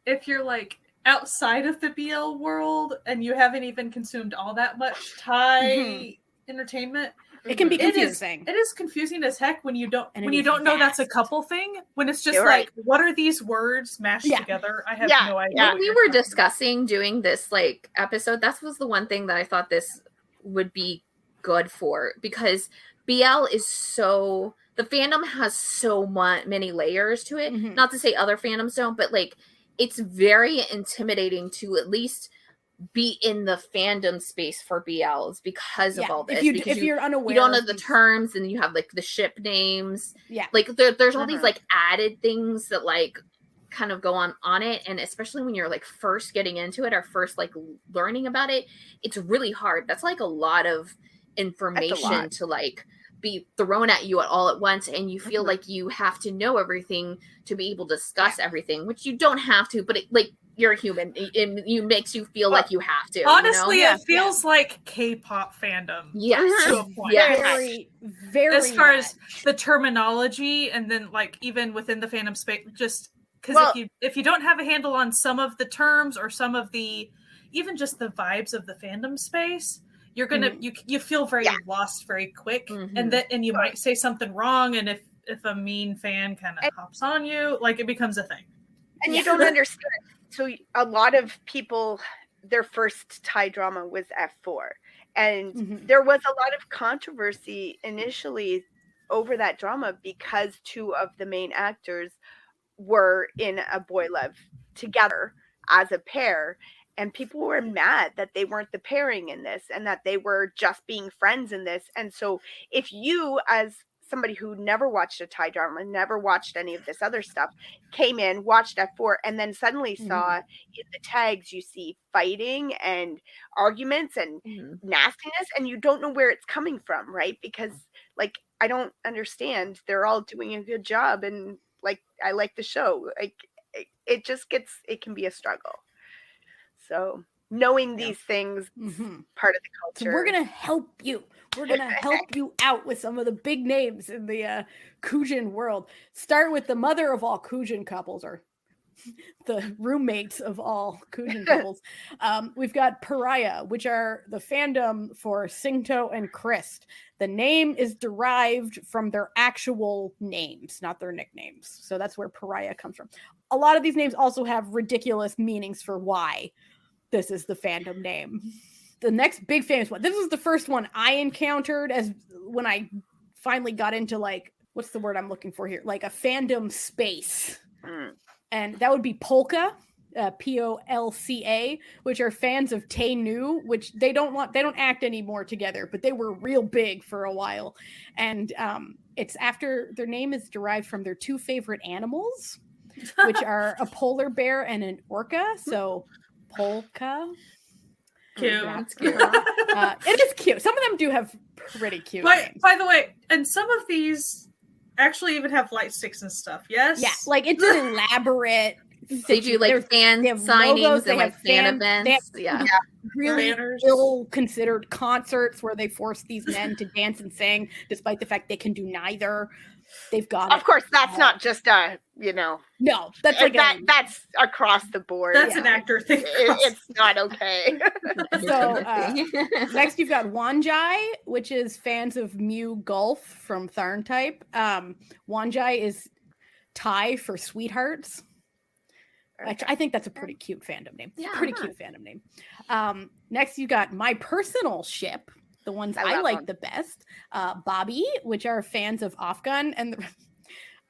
if you're like outside of the BL world and you haven't even consumed all that much Thai entertainment, it can be confusing. It is confusing as heck when you don't know that's a couple thing. When it's just what are these words mashed together? I have no idea. When we were discussing doing this like episode, that was the one thing that I thought this would be good for, because BL is so, the fandom has so many layers to it. Not to say other fandoms don't, but like it's very intimidating to at least be in the fandom space for BLs because of all this. If you're unaware, you don't know the terms, and you have like the ship names. Yeah, like there's all these like added things that like kind of go on it, and especially when you're like first getting into it or first like learning about it, it's really hard. That's like a lot of information to like be thrown at you all at once, and you feel like you have to know everything to be able to discuss everything, which you don't have to, but it, like, you're a human, it makes you feel like you have to. Honestly, it feels like K-pop fandom. Yes. To a point. Very, very as far as the terminology, and then like even within the fandom space, just because if you don't have a handle on some of the terms or some of the, even just the vibes of the fandom space, you're gonna you feel very lost very quick, and you might say something wrong, and if a mean fan kind of hops on you, like it becomes a thing, and you don't understand. So a lot of people, their first Thai drama was F4, and there was a lot of controversy initially over that drama because two of the main actors were in a boy love together as a pair. And people were mad that they weren't the pairing in this, and that they were just being friends in this. And so if you, as somebody who never watched a Thai drama, never watched any of this other stuff, came in, watched F4, and then suddenly saw in the tags, you see fighting and arguments and nastiness, and you don't know where it's coming from, right? Because, like, I don't understand. They're all doing a good job, and, like, I like the show. Like, it just it can be a struggle. So knowing these things is part of the culture. So we're going to help you. We're going to help you out with some of the big names in the Koojin world. Start with the mother of all Koojin couples, or the roommates of all Koojin couples. We've got Pariah, which are the fandom for Singto and Christ. The name is derived from their actual names, not their nicknames. So that's where Pariah comes from. A lot of these names also have ridiculous meanings for why this is the fandom name. The next big famous one. This was the first one I encountered as when I finally got into, like, what's the word I'm looking for here? Like a fandom space. And that would be Polka, Polca, which are fans of Tae Nu, which they don't act anymore together, but they were real big for a while. And it's after their name is derived from their two favorite animals, which are a polar bear and an orca. So Polka. Cute. It is cute. Some of them do have pretty cute names. By the way, and some of these actually even have light sticks and stuff. Yes. Yeah, like it's an elaborate. They do like fan signings logos, and like fan events. They have really ill-considered concerts where they force these men to dance and sing, despite the fact they can do neither. They've got. Of course, that's not just no, that's like that's across the board. That's an actor thing. It's not okay. So next, you've got Wanjai, which is fans of Mew Gulf from Tharn type. Wanjai is Thai for sweethearts. I think that's a pretty cute fandom name. Yeah, pretty cute fandom name. Next, you got my personal ship. The ones I like the best, Bobby, which are fans of Afghan. And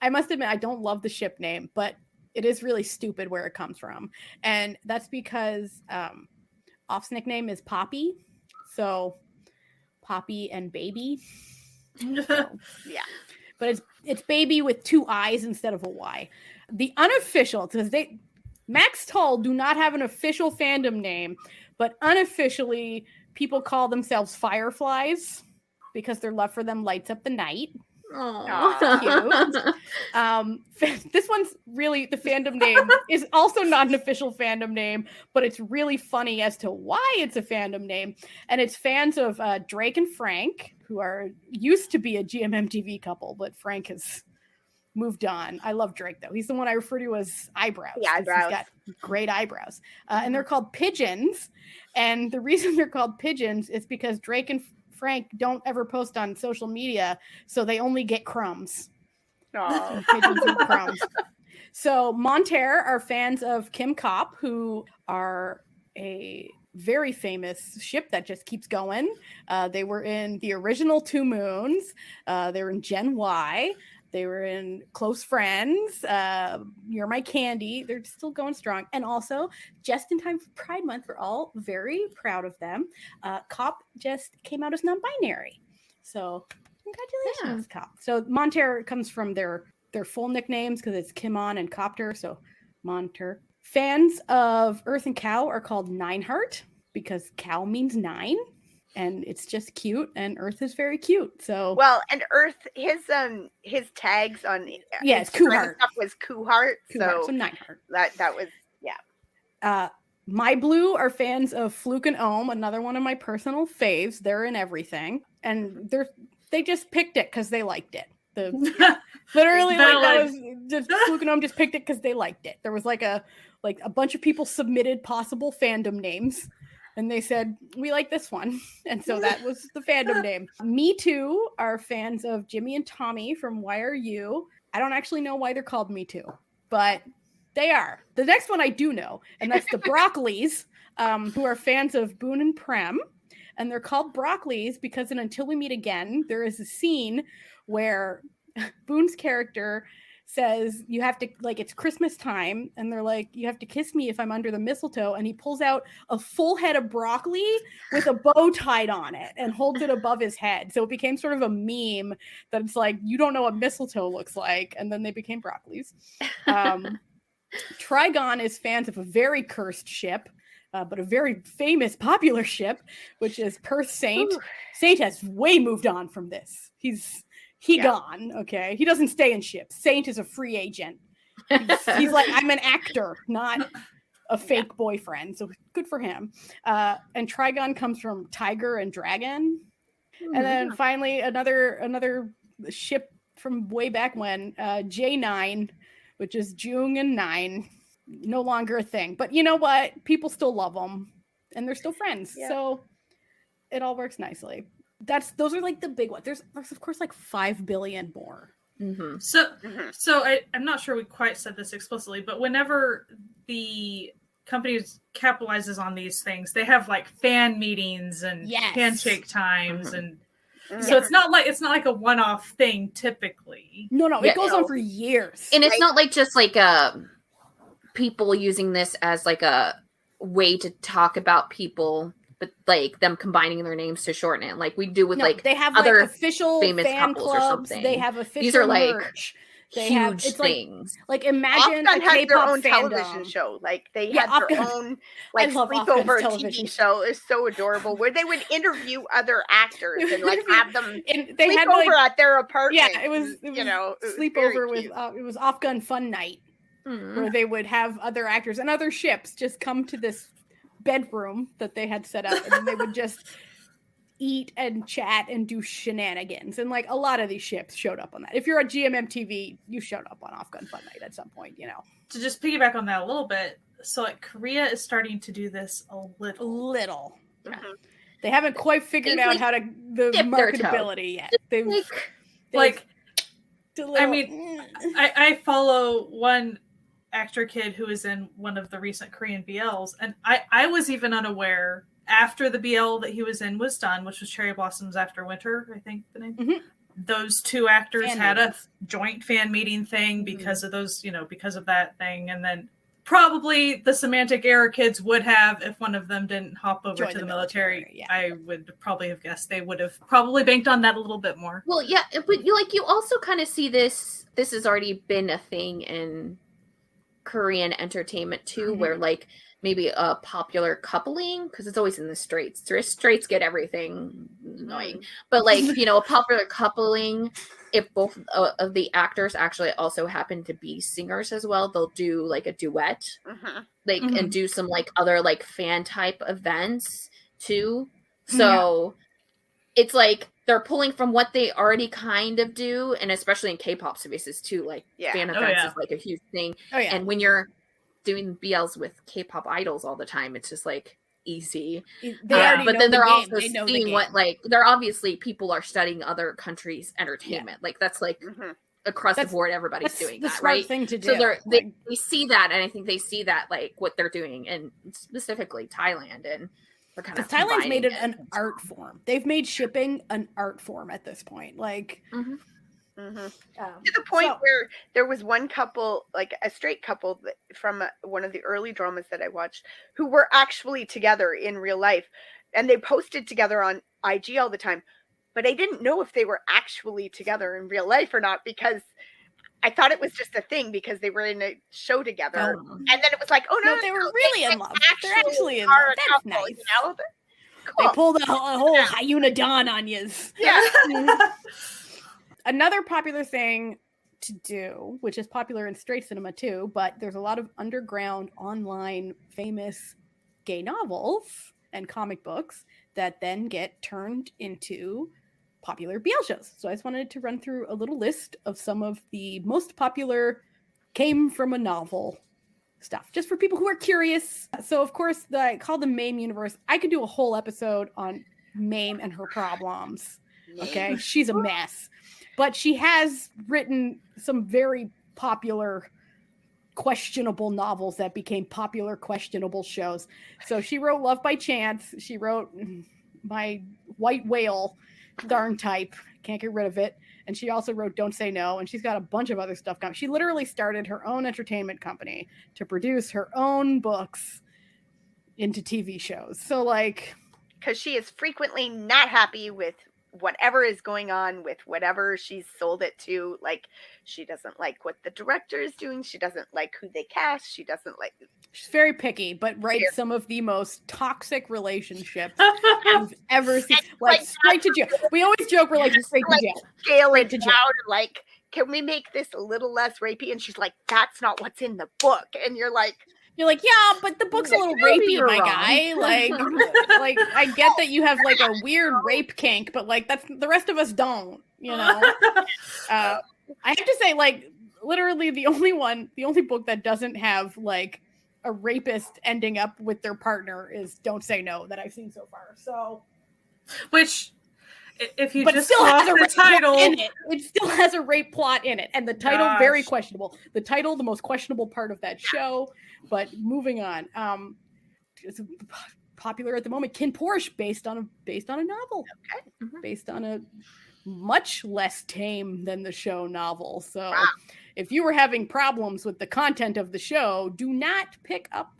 I must admit, I don't love the ship name, but it is really stupid where it comes from. And that's because Off's nickname is Poppy. So Poppy and Baby. So, yeah. But it's baby with two I's instead of a Y. the unofficial, because Max Tull do not have an official fandom name, but unofficially people call themselves Fireflies because their love for them lights up the night. Aww. Cute. This one's really, the fandom name is also not an official fandom name, but it's really funny as to why it's a fandom name. And it's fans of Drake and Frank, who used to be a GMMTV couple, but Frank has moved on. I love Drake, though. He's the one I refer to as eyebrows. Yeah, eyebrows. He's got great eyebrows. And they're called pigeons. And the reason they're called pigeons is because Drake and Frank don't ever post on social media, so they only get crumbs. Oh, pigeons and crumbs. So Monterre are fans of Kim Kopp, who are a very famous ship that just keeps going. They were in the original Two Moons. They were in Gen Y. They were in Close Friends, You're My Candy. They're still going strong. And also, just in time for Pride Month, we're all very proud of them. Kopp just came out as non-binary. So, congratulations, Kopp. So, Monterre comes from their full nicknames because it's Kimon and Copter. So, Monterre. Fans of Earth and Cow are called Nineheart because cow means 9. And it's just cute, and Earth is very cute. So and Earth, his tags on it's Cooheart. Stuff was Cooheart, so Nineheart. That was My Blue are fans of Fluke and Ohm, another one of my personal faves. They're in everything, and they just picked it because they liked it. Literally, that was just Fluke and Ohm just picked it because they liked it. There was a bunch of people submitted possible fandom names. And they said, we like this one. And so that was the fandom name. Me Too are fans of Jimmy and Tommy from Why Are You? I don't actually know why they're called Me Too, but they are. The next one I do know, and that's the Broccoli's, who are fans of Boone and Prem. And they're called Broccoli's because in Until We Meet Again, there is a scene where Boone's character says you have to, it's Christmas time, and they're like, you have to kiss me if I'm under the mistletoe, and he pulls out a full head of broccoli with a bow tied on it and holds it above his head. So it became sort of a meme that it's like, you don't know what mistletoe looks like, and then they became Broccoli's. Trigon is fans of a very cursed ship, but a very famous popular ship, which is Perth Saint. Saint has way moved on from this. He's gone, okay? He doesn't stay in ships. Saint is a free agent. He's like, I'm an actor, not a fake boyfriend. So good for him. And Trigon comes from Tiger and Dragon. And then finally, another ship from way back when, J9, which is Jung and 9. No longer a thing. But you know what? People still love them. And they're still friends. Yeah. So it all works nicely. Those are the big ones. There's of course 5 billion more. Mm-hmm. So I'm not sure we quite said this explicitly, but whenever the company capitalizes on these things, they have fan meetings and handshake times, and so it's not like a one-off thing typically. No, it goes on for years, and it's not just people using this as a way to talk about people. But them combining their names to shorten it, like we do with they have other official famous fan couples clubs. or something. They have official These are merch. They huge have things. Imagine Afghan a has K-pop their own fandom. television show. They had their own sleepover TV show. It's so adorable where they would interview other actors and have them sleep over at their apartment. Yeah, it was sleepover with it was Afghan Fun Night where they would have other actors and other ships just come to this bedroom that they had set up, and then they would just eat and chat and do shenanigans. And a lot of these ships showed up on that. If you're at GMMTV, you showed up on Afghan Fun Night at some point, To just piggyback on that a little bit, so Korea is starting to do this a little. Yeah. They haven't quite figured out how to the marketability yet. I follow one actor kid who is in one of the recent Korean BLs, and I was even unaware after the BL that he was in was done, which was Cherry Blossoms After Winter, I think the name. Mm-hmm. Those two actors had a joint fan meeting thing because of those, because of that thing, and then probably the Semantic Error kids would have, if one of them didn't hop over to the military. Yeah. I would probably have guessed they would have probably banked on that a little bit more. Well, yeah, but you also kind of see this has already been a thing in Korean entertainment too, where like maybe a popular coupling, because it's always in the straights. Straights get everything annoying, but like, you know, a popular coupling, if both of the actors actually also happen to be singers as well, they'll do like a duet, like and do some like other like fan type events too. So it's like they're pulling from what they already kind of do, and especially in K-pop spaces too, like fan events is like a huge thing. And when you're doing BLs with K-pop idols all the time, it's just like easy. They already but know then the they're game. also they know seeing the what like they're obviously people are studying other countries' entertainment. Like that's like across the board, everybody's doing the that, smart right? thing to do. So they see that, and I think they see that like what they're doing, and specifically Thailand, and they're kind of Thailand's made it an art form. They've made shipping an art form at this point. Like to the point where there was one couple, like a straight couple from one of the early dramas that I watched, who were actually together in real life, and they posted together on IG all the time. But I didn't know if they were actually together in real life or not, because I thought it was just a thing because they were in a show together. And then it was like, oh no, they were really in love. They're actually in love. That's couple, nice. You know? Cool. They pulled a whole Hyuna Dawn on you. Yeah. Another popular thing to do, which is popular in straight cinema too, but there's a lot of underground, online, famous gay novels and comic books that then get turned into popular BL shows. So I just wanted to run through a little list of some of the most popular came from a novel stuff, just for people who are curious. So of course, I call the MAME universe. I could do a whole episode on MAME and her problems. Okay, she's a mess. But she has written some very popular, questionable novels that became popular, questionable shows. So she wrote Love by Chance. She wrote My White Whale, darn type. Can't get rid of it. And she also wrote Don't Say No. And she's got a bunch of other stuff coming. She literally started her own entertainment company to produce her own books into TV shows. So like... because she is frequently not happy with whatever is going on with whatever she's sold it to. Like, she doesn't like what the director is doing. She doesn't like who they cast. She doesn't like... She's very picky, but writes some of the most toxic relationships I've ever seen. Like straight to jail. We always joke we're like straight to jail. Scale it down, like, can we make this a little less rapey? And she's like, that's not what's in the book. And you're like, yeah, but the book's a little rapey, my guy. Like I get that you have like a weird rape kink, but like that's the rest of us don't, you know. I have to say, like, literally the only book that doesn't have like a rapist ending up with their partner is Don't Say No that I've seen so far. So, which, if you but just still has a the title in it, it still has a rape plot in it, and the title very questionable. The title, the most questionable part of that show. But moving on, it's popular at the moment. Kin Porsche, based on a novel, based on a much less tame than the show novel. So, if you were having problems with the content of the show, do not pick up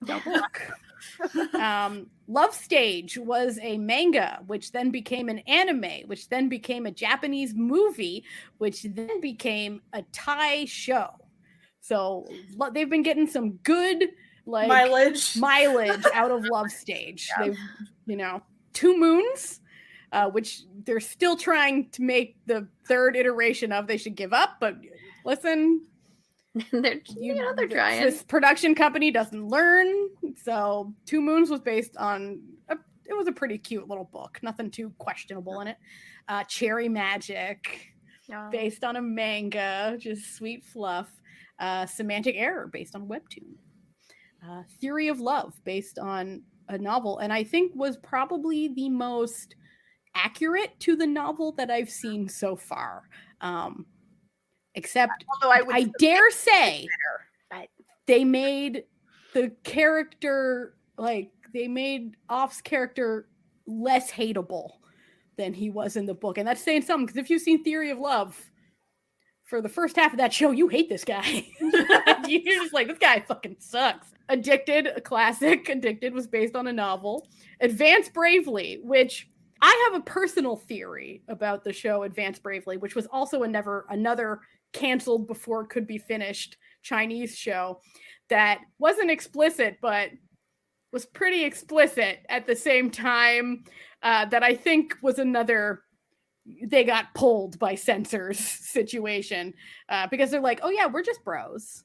the book. Love Stage was a manga, which then became an anime, which then became a Japanese movie, which then became a Thai show. So they've been getting some good like mileage out of Love Stage. Yeah. They've, 2 Moons, which they're still trying to make the 3rd iteration of. They should give up, but listen, they're trying. This production company doesn't learn. So 2 Moons was based on it was a pretty cute little book, nothing too questionable in it. Cherry Magic, based on a manga, just sweet fluff. Semantic Error, based on a webtoon. Theory of Love, based on a novel, and I think was probably the most accurate to the novel that I've seen so far. Except, I dare say, they made the character, like, they made Off's character less hateable than he was in the book. And that's saying something, because if you've seen Theory of Love, for the first half of that show, you hate this guy. You're just like, this guy fucking sucks. Addicted, a classic. Addicted was based on a novel. Advance Bravely, which I have a personal theory about the show Advance Bravely, which was also another canceled before it could be finished Chinese show that wasn't explicit, but was pretty explicit at the same time, that I think was another they got pulled by censors situation, because they're like, oh yeah, we're just bros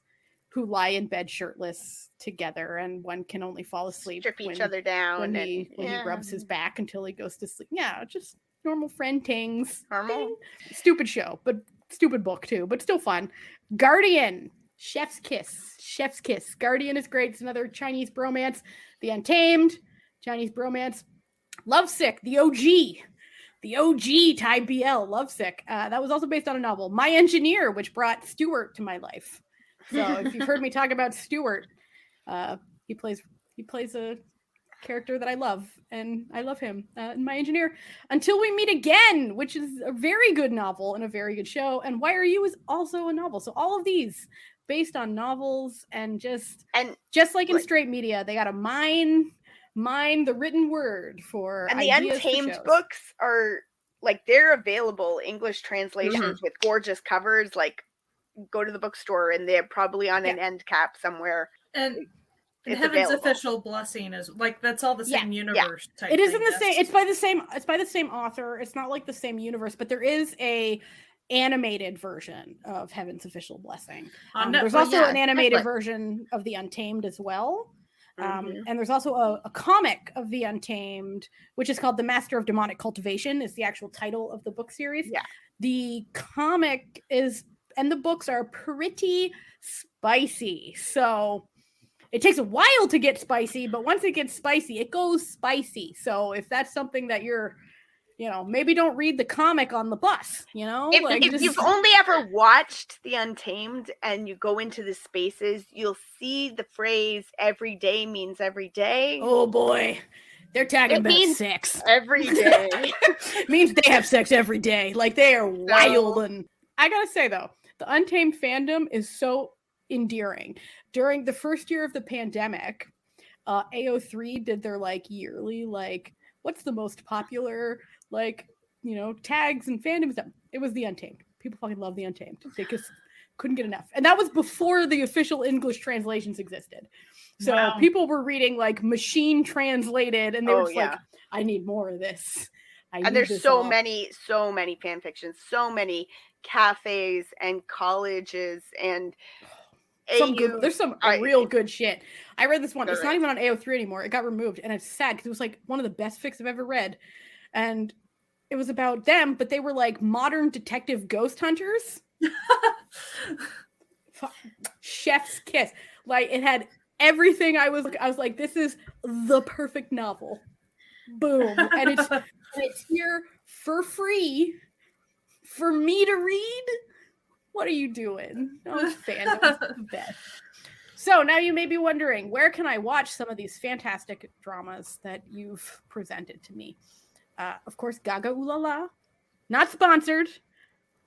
who lie in bed shirtless together, and one can only fall asleep strip each other down when he rubs his back until he goes to sleep. Yeah, just normal friend tings. Normal. Stupid show, but stupid book too, but still fun. Guardian, Chef's Kiss. Guardian is great. It's another Chinese bromance. The Untamed, Chinese bromance. Lovesick, the OG Thai BL, Lovesick. That was also based on a novel. My Engineer, which brought Stuart to my life. So if you've heard me talk about Stuart, he plays a character that I love, and I love him in My Engineer. Until We Meet Again, which is a very good novel and a very good show, and Why Are You is also a novel. So all of these based on novels, and just like in straight media, they got to mine the written word for and the Untamed books are like, they're available English translations with gorgeous covers. Like, go to the bookstore and they're probably on an end cap somewhere. And Heaven's Official Blessing is like, that's all the same universe type. It is in the same. It's by the same author. It's not like the same universe, but there is a animated version of Heaven's Official Blessing. There's also an animated version of The Untamed as well. And there's also a comic of The Untamed, which is called The Master of Demonic Cultivation, is the actual title of the book series. Yeah. The comic and the books are pretty spicy. So it takes a while to get spicy, but once it gets spicy, it goes spicy. So if that's something that you're, maybe don't read the comic on the bus, If you've only ever watched The Untamed and you go into the spaces, you'll see the phrase every day means every day. Oh boy. They're talking about sex. Every day. Means they have sex every day. Like, they are wild. And I gotta say though, the Untamed fandom is so endearing. During the first year of the pandemic, AO3 did their yearly, what's the most popular, tags and fandoms. It was The Untamed. People fucking love The Untamed. They just couldn't get enough. And that was before the official English translations existed. So people were reading machine translated, and they were just I need more of this. And there's so many fan fictions, so many cafes and colleges and there's some real good shit. I read this one. It's not even on AO3 anymore. It got removed, and it's sad because it was one of the best fics I've ever read. And it was about them, but they were modern detective ghost hunters. Chef's Kiss. It had everything. I was like, this is the perfect novel. Boom. And it's here for free for me to read. What are you doing? Oh, fandom's the best. So now you may be wondering, where can I watch some of these fantastic dramas that you've presented to me? Of course, Gaga Ooh La La. Not sponsored,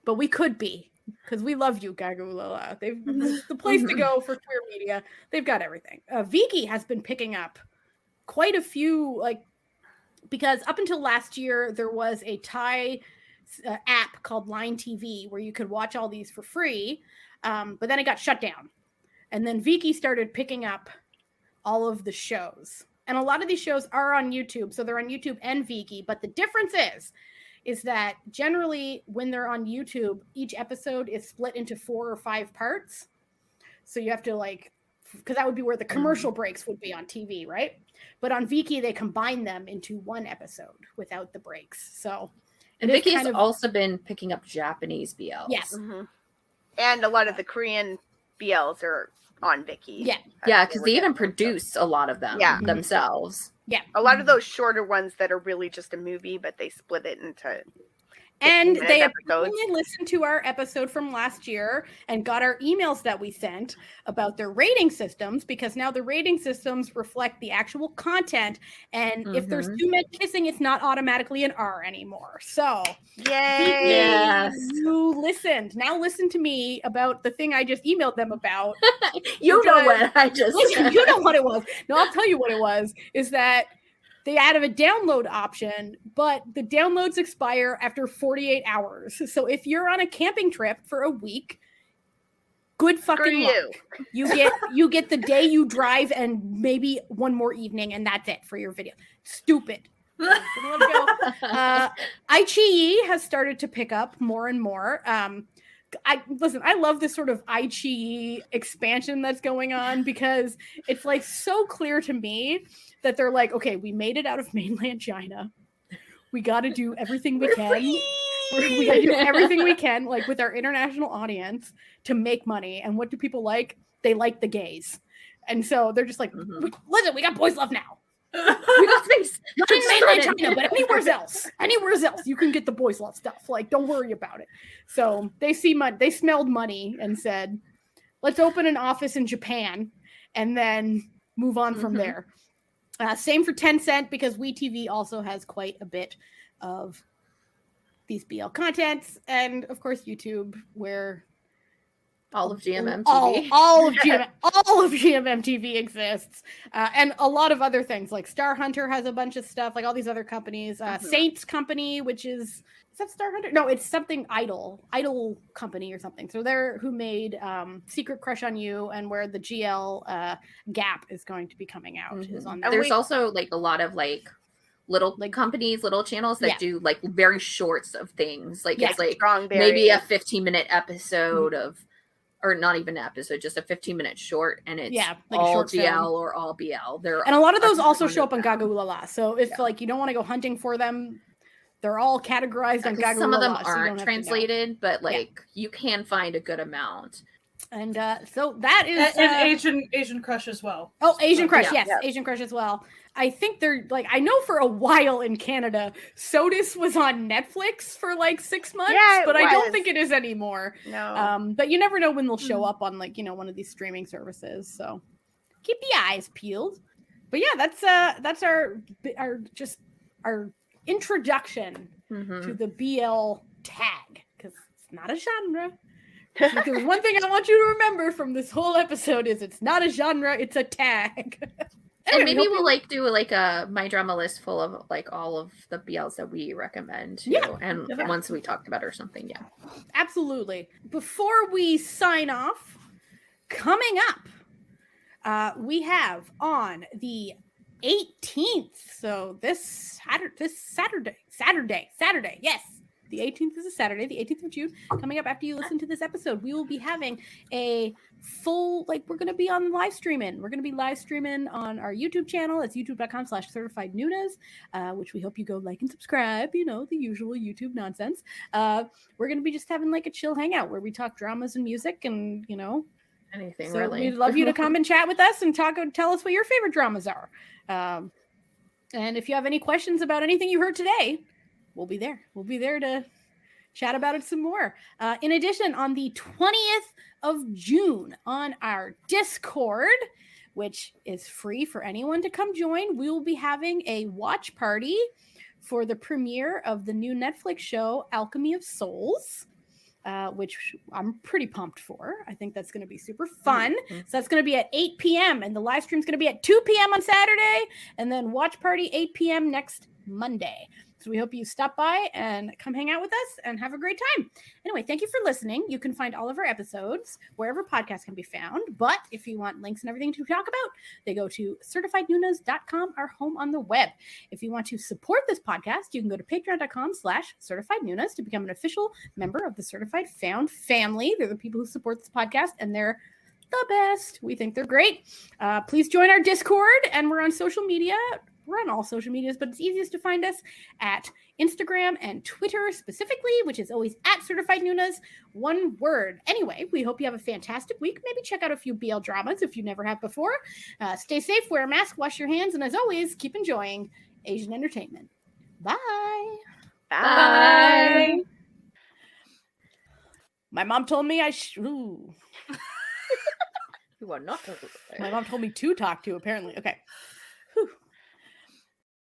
but we could be, because we love you, Gaga Ooh La La. This is the place to go for queer media. They've got everything. Viki has been picking up quite a few, because up until last year, there was a Thai app called Line TV where you could watch all these for free, but then it got shut down. And then Viki started picking up all of the shows. And a lot of these shows are on YouTube, so they're on YouTube and Viki. But the difference is that generally when they're on YouTube, each episode is split into 4 or 5 parts. So you have to because that would be where the commercial breaks would be on TV, right? But on Viki, they combine them into one episode without the breaks. So, and Viki's also been picking up Japanese BLs. Yes. And a lot of the Korean BLs are on Viki. Yeah, because they even produce a lot of them themselves. Yeah. A lot of those shorter ones that are really just a movie, but they split it into... And they apparently listened to our episode from last year and got our emails that we sent about their rating systems, because now the rating systems reflect the actual content. And if there's 2 men kissing, it's not automatically an R anymore. So, yes, you listened. Now listen to me about the thing I just emailed them about. You know what I just said. You know what it was. No, I'll tell you what it was. Is that they added a download option, but the downloads expire after 48 hours. So if you're on a camping trip for a week, Good fucking luck. You get the day you drive and maybe one more evening, and that's it for your video. Stupid. Aichi has started to pick up more and more. I love this sort of Aichi expansion that's going on, because it's like so clear to me that they're like, okay, we made it out of mainland China. We got to do everything we can. We got to do everything we can, like with our international audience, to make money. And what do people like? They like the gays. And so they're just like, listen, we got boys love now. We got space. Not in mainland China, but anywhere else. Anywhere else, you can get the boys love stuff. Like, don't worry about it. So they smelled money and said, let's open an office in Japan and then move on from there. Same for Tencent, because WeTV also has quite a bit of these BL contents, and of course YouTube, where all of GMM all of GMM TV exists, and a lot of other things like Star Hunter has a bunch of stuff, like all these other companies. Saints Company, which is that Star Hunter? No, it's something Idol Company or something. So they're who made Secret Crush on You, and where the GL Gap is going to be coming out is on there. There's also like a lot of like little like companies, little channels that do like very shorts of things. Like it's like maybe a 15-minute episode of, or not even an episode, just a 15-minute short, and it's like all GL film. Or all BL. And a lot of those also show up on Gaga Ooh La La. So if like you don't want to go hunting for them, they're all categorized on Gaga Ooh La La. Some of them aren't translated, but like you can find a good amount. And so that is and Asian Crush as well. Oh, Asian Crush, yes, Asian Crush as well. I think they're like, I know for a while in Canada, Sodus was on Netflix for like 6 months, but I don't think it is anymore. No. But you never know when they'll show up on like, one of these streaming services. So keep the eyes peeled. But yeah, that's our introduction to the BL tag, because it's not a genre. Because one thing I want you to remember from this whole episode is it's not a genre, it's a tag. And maybe we'll like do like a My Drama list full of like all of the BLs that we recommend too. And once we talked about it or something, absolutely. Before we sign off, coming up, we have on the 18th, so this Saturday, yes. The 18th is a Saturday, the 18th of June, coming up after you listen to this episode. We will be having a full, we're going to be on live streaming. We're going to be live streaming on our YouTube channel. It's youtube.com/certified Noonas, which we hope you go like and subscribe, the usual YouTube nonsense. We're going to be just having like a chill hangout where we talk dramas and music and, anything so really. We'd love you to come and chat with us and tell us what your favorite dramas are. And if you have any questions about anything you heard today, we'll be there. We'll be there to chat about it some more. In addition, on the 20th of June on our Discord, which is free for anyone to come join, we will be having a watch party for the premiere of the new Netflix show, Alchemy of Souls, which I'm pretty pumped for. I think that's going to be super fun. So that's going to be at 8 p.m. and the live stream is going to be at 2 p.m. on Saturday, and then watch party 8 p.m. next Monday. So we hope you stop by and come hang out with us and have a great time. Anyway, thank you for listening. You can find all of our episodes wherever podcasts can be found. But if you want links and everything to talk about, they go to certifiednoonas.com, our home on the web. If you want to support this podcast, you can go to patreon.com/certifiednoonas to become an official member of the Certified Found family. They're the people who support this podcast, and they're the best. We think they're great. Please join our Discord, and we're on social media. We're on all social medias, but it's easiest to find us at Instagram and Twitter specifically, which is always at Certified Noonas, one word. Anyway, we hope you have a fantastic week. Maybe check out a few BL dramas if you never have before. Stay safe, wear a mask, wash your hands, and as always, keep enjoying Asian entertainment. Bye. Bye. My mom told me You are not. My mom told me to talk to, apparently. Okay.